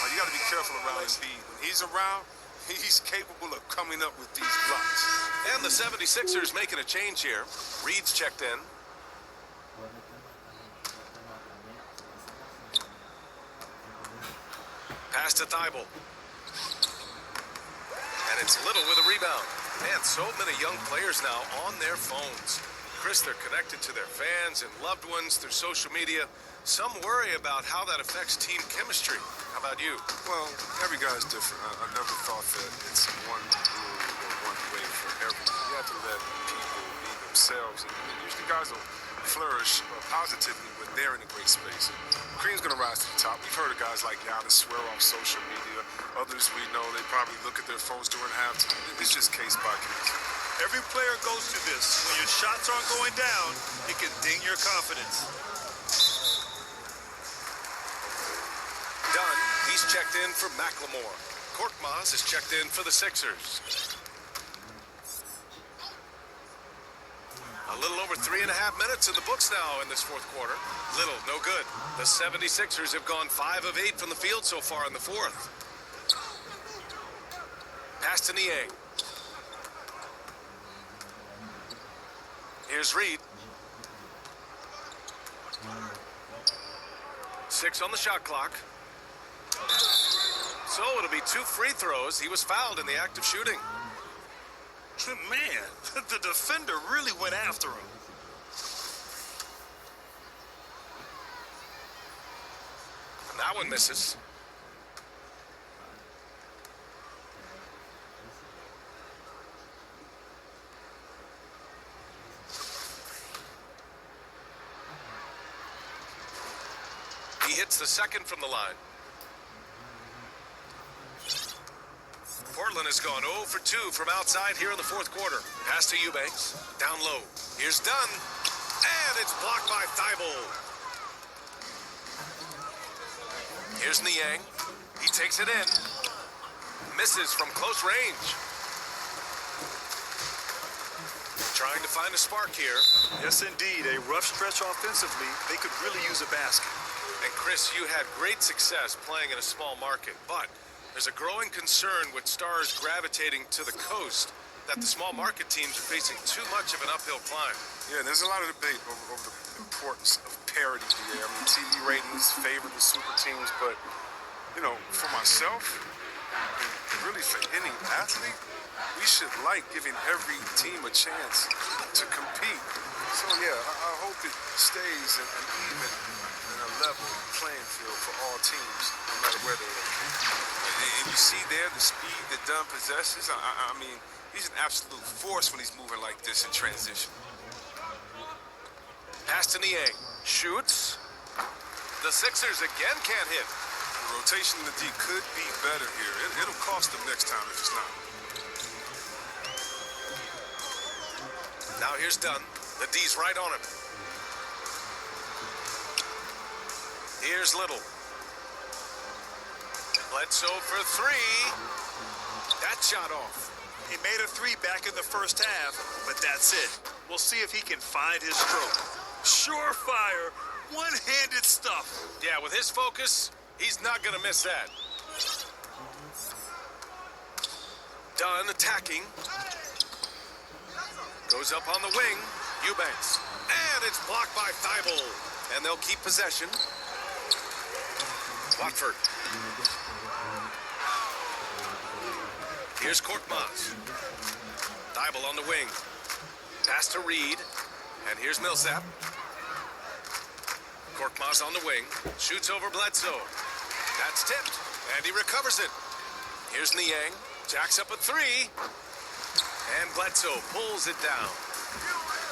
Oh, you got to be careful around Embiid. When he's around, he's capable of coming up with these blocks. And the 76ers making a change here. Reed's checked in. Pass to Thibault. And it's Little with a rebound. Man, so many young players now on their phones. Chris, they're connected to their fans and loved ones through social media. Some worry about how that affects team chemistry. How about you? Well, every guy's different. I never thought that it's one rule or one way for everyone. You have to let people be themselves. And usually guys will flourish positively when they're in a great space. Cream's going to rise to the top. We've heard of guys like Giannis swear off social media. Others we know, they probably look at their phones during halftime. It's just case by case. Every player goes through this. When your shots aren't going down, it can ding your confidence. Dunn, he's checked in for McLemore. Korkmaz is checked in for the Sixers. A little over 3.5 minutes in the books now in this fourth quarter. Little, no good. The 76ers have gone 5 of 8 from the field so far in the fourth. Pass to Niang. Here's Reed. 6 on the shot clock. So it'll be 2 free throws. He was fouled in the act of shooting. Man, the defender really went after him. And that one misses. He hits the second from the line. Portland has gone 0 for 2 from outside here in the fourth quarter. Pass to Eubanks. Down low. Here's Dunn. And it's blocked by Thibault. Here's Niang. He takes it in. Misses from close range. Trying to find a spark here. Yes, indeed. A rough stretch offensively. They could really use a basket. And Chris, you had great success playing in a small market, but there's a growing concern with stars gravitating to the coast that the small market teams are facing too much of an uphill climb. Yeah, there's a lot of debate over the importance of parity here. TV ratings favor the super teams, but, for myself, and really for any athlete, we should like giving every team a chance to compete. So, yeah, I hope it stays an even and a level playing field for all teams, no matter where they are. And you see there the speed that Dunn possesses. I mean, he's an absolute force when he's moving like this in transition. Pass to Niang. Shoots. The Sixers again can't hit. The rotation in the D could be better here. It'll cost them next time if it's not. Now here's Dunn. The D's right on him. Here's Little. Bledsoe for 3. That shot off. He made a 3 back in the first half, but that's it. We'll see if he can find his stroke. Surefire, one-handed stuff. Yeah, with his focus, He's not going to miss that. Dunn attacking. Goes up on the wing. Eubanks. And it's blocked by Thibault. And they'll keep possession. Watford. Here's Korkmaz. Thibault on the wing. Pass to Reed. And here's Millsap. Korkmaz on the wing. Shoots over Bledsoe. That's tipped. And he recovers it. Here's Niang. Jacks up a three. And Bledsoe pulls it down.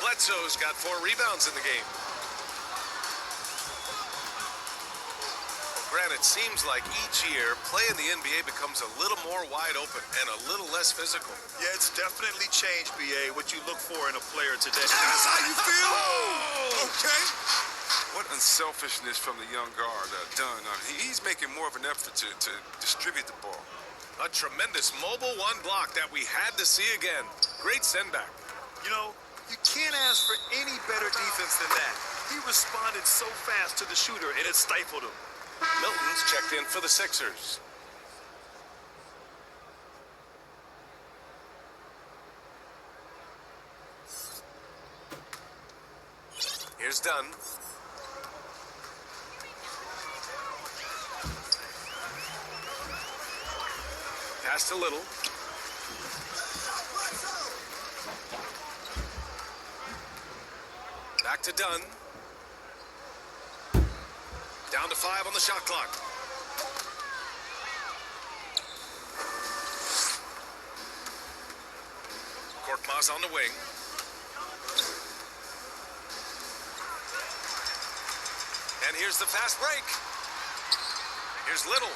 Bledsoe's got 4 rebounds in the game. Grant, it seems like each year, play in the NBA becomes a little more wide open and a little less physical. Yeah, it's definitely changed, BA, what you look for in a player today. That's how you feel? Oh! Okay. What unselfishness from the young guard, Dunn. He's making more of an effort to distribute the ball. A tremendous mobile 1 block that we had to see again. Great send back. You know, you can't ask for any better defense than that. He responded so fast to the shooter, and it stifled him. Milton's checked in for the Sixers. Here's Dunn. Pass to Little. Back to Dunn. Down to 5 on the shot clock. Korkmaz on the wing. And here's the fast break. Here's Little.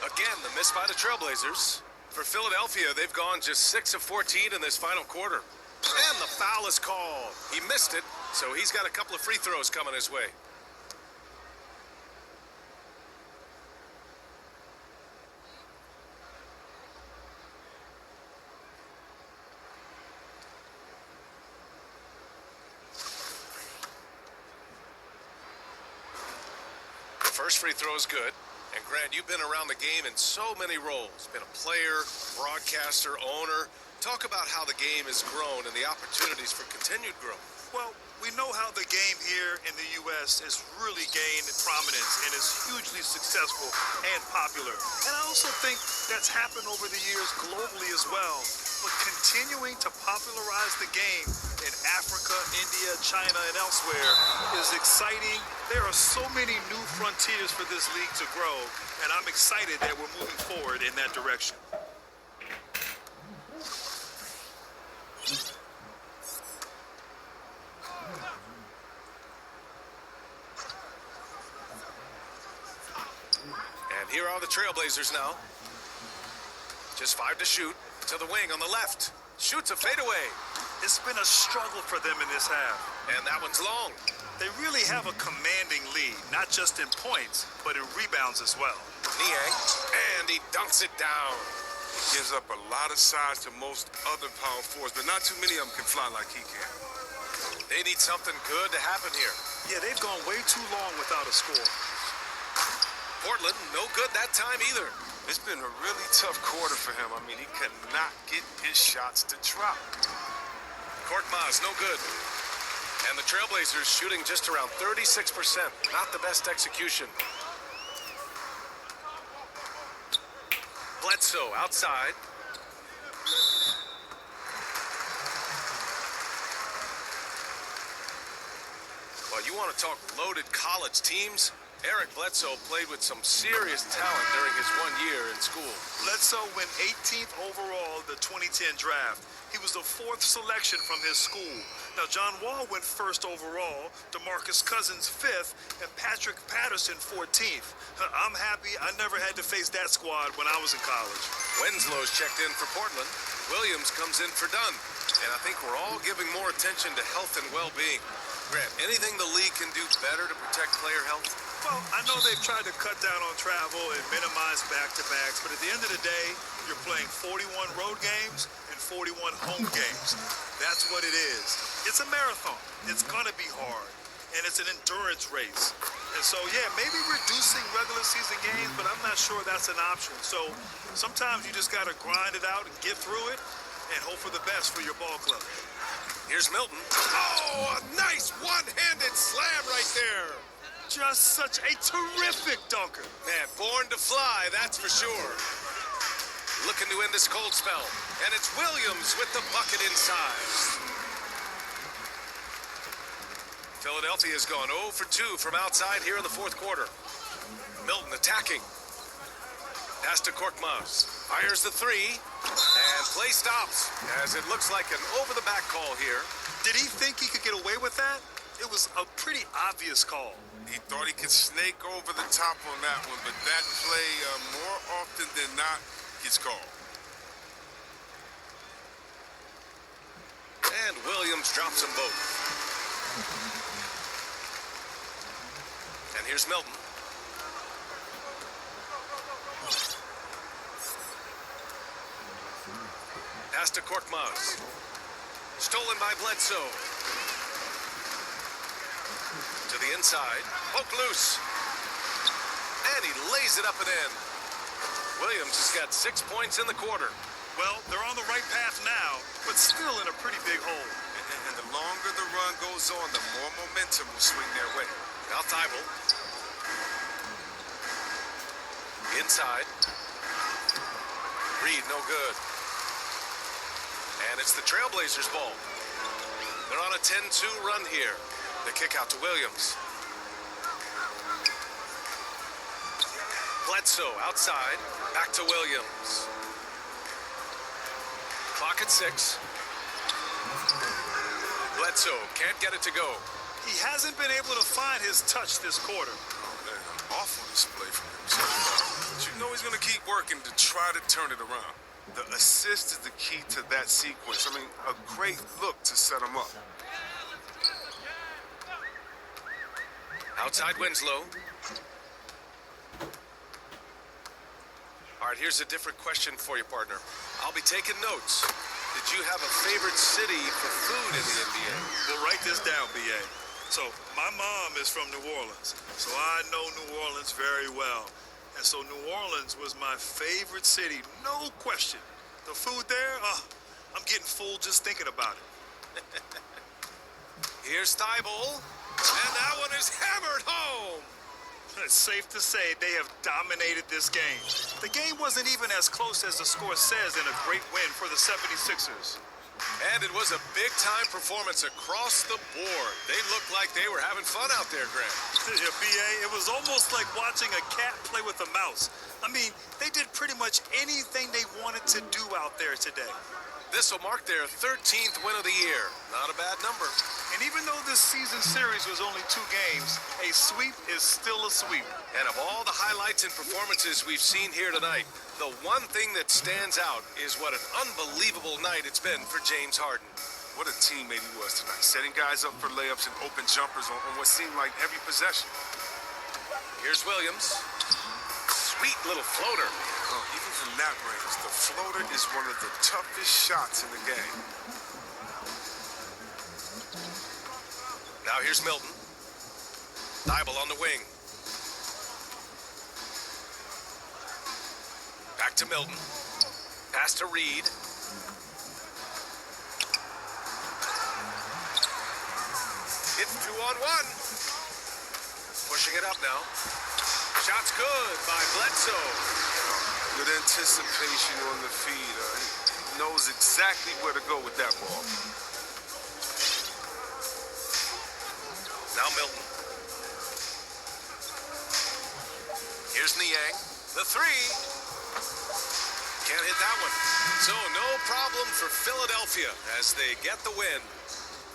Again, the miss by the Trailblazers. For Philadelphia, they've gone just 6 of 14 in this final quarter. And the foul is called. He missed it, so he's got a couple of free throws coming his way. First free throw is good. And Grant, you've been around the game in so many roles. Been a player, broadcaster, owner. Talk about how the game has grown and the opportunities for continued growth. Well, we know how the game here in the U.S. has really gained prominence and is hugely successful and popular. And I also think that's happened over the years globally as well. But continuing to popularize the game in Africa, India, China, and elsewhere is exciting. There are so many new frontiers for this league to grow, and I'm excited that we're moving forward in that direction. And here are the Trailblazers now. Just 5 to shoot. To the wing on the left. Shoots a fadeaway. It's been a struggle for them in this half. And that one's long. They really have a commanding lead, not just in points, but in rebounds as well. Niang. And he dunks it down. Gives up a lot of size to most other power forwards, but not too many of them can fly like he can. They need something good to happen here. Yeah, they've gone way too long without a score. Portland, no good that time either. It's been a really tough quarter for him. I mean, he could not get his shots to drop. Korkmaz, no good. And the Trailblazers shooting just around 36%. Not the best execution. Bledsoe outside. Well, you want to talk loaded college teams? Eric Bledsoe played with some serious talent during his 1 year in school. Bledsoe went 18th overall in the 2010 draft. He was the 4th selection from his school. Now, John Wall went 1st overall, DeMarcus Cousins 5th, and Patrick Patterson 14th. I'm happy I never had to face that squad when I was in college. Winslow's checked in for Portland. Williams comes in for Dunn. And I think we're all giving more attention to health and well-being. Grant, anything the league can do better to protect player health? Well, I know they've tried to cut down on travel and minimize back-to-backs, but at the end of the day, you're playing 41 road games and 41 home games. That's what it is. It's a marathon. It's going to be hard, and it's an endurance race. And so, yeah, maybe reducing regular season games, but I'm not sure that's an option. So sometimes you just got to grind it out and get through it and hope for the best for your ball club. Here's Milton. Oh, a nice one-handed slam right there. Just such a terrific dunker. Man, born to fly, that's for sure. Looking to end this cold spell. And it's Williams with the bucket inside. Philadelphia has gone 0 for 2 from outside here in the fourth quarter. Milton attacking. Pass to Korkmaz. Fires the three. And play stops as it looks like an over-the-back call here. Did he think he could get away with that? It was a pretty obvious call. He thought he could snake over the top on that one, but that play, more often than not, gets called. And Williams drops them both. And here's Milton. Pass to Korkmaz. Stolen by Bledsoe. To the inside. Poke loose. And he lays it up and in. Williams has got 6 points in the quarter. Well, they're on the right path now, but still in a pretty big hole. And the longer the run goes on, the more momentum will swing their way. Now Thibault. Inside. Reed, no good. And it's the Trailblazers' ball. They're on a 10-2 run here. The kick out to Williams. Bledsoe outside. Back to Williams. Clock at 6. Bledsoe can't get it to go. He hasn't been able to find his touch this quarter. Man, awful display from him. But you know he's going to keep working to try to turn it around. The assist is the key to that sequence. I mean, a great look to set him up. Outside Winslow. All right, here's a different question for you, partner. I'll be taking notes. Did you have a favorite city for food in the NBA? Well, write this down, B.A. So, my mom is from New Orleans, so I know New Orleans very well. And so New Orleans was my favorite city, no question. The food there, I'm getting full just thinking about it. Here's Thibault, and that one is hammered home. It's safe to say they have dominated this game. The game wasn't even as close as the score says in a great win for the 76ers. And it was a big-time performance across the board. They looked like they were having fun out there, Grant. Yeah, B.A., it was almost like watching a cat play with a mouse. I mean, they did pretty much anything they wanted to do out there today. This will mark their 13th win of the year. Not a bad number. And even though this season series was only 2 games, a sweep is still a sweep. And of all the highlights and performances we've seen here tonight, the one thing that stands out is what an unbelievable night it's been for James Harden. What a teammate he was tonight, setting guys up for layups and open jumpers on what seemed like every possession. Here's Williams. Sweet little floater. Even from that range, the floater is one of the toughest shots in the game. Now here's Milton. Thibault on the wing. Back to Milton. Pass to Reed. It's 2-on-1. Pushing it up now. Shot's good by Bledsoe. Good anticipation on the feed. He knows exactly where to go with that ball. Now Milton. Here's Niang. The three. Can't hit that one. So no problem for Philadelphia as they get the win.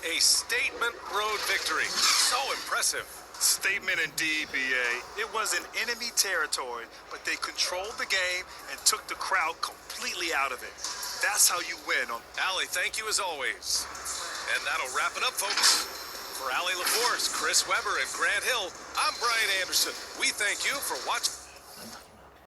A statement road victory. So impressive. Statement indeed, B.A. It was in enemy territory, but they controlled the game and took the crowd completely out of it. That's how you win. Allie, thank you as always. And that'll wrap it up, folks. For Allie LaForce, Chris Webber, and Grant Hill, I'm Brian Anderson. We thank you for watching.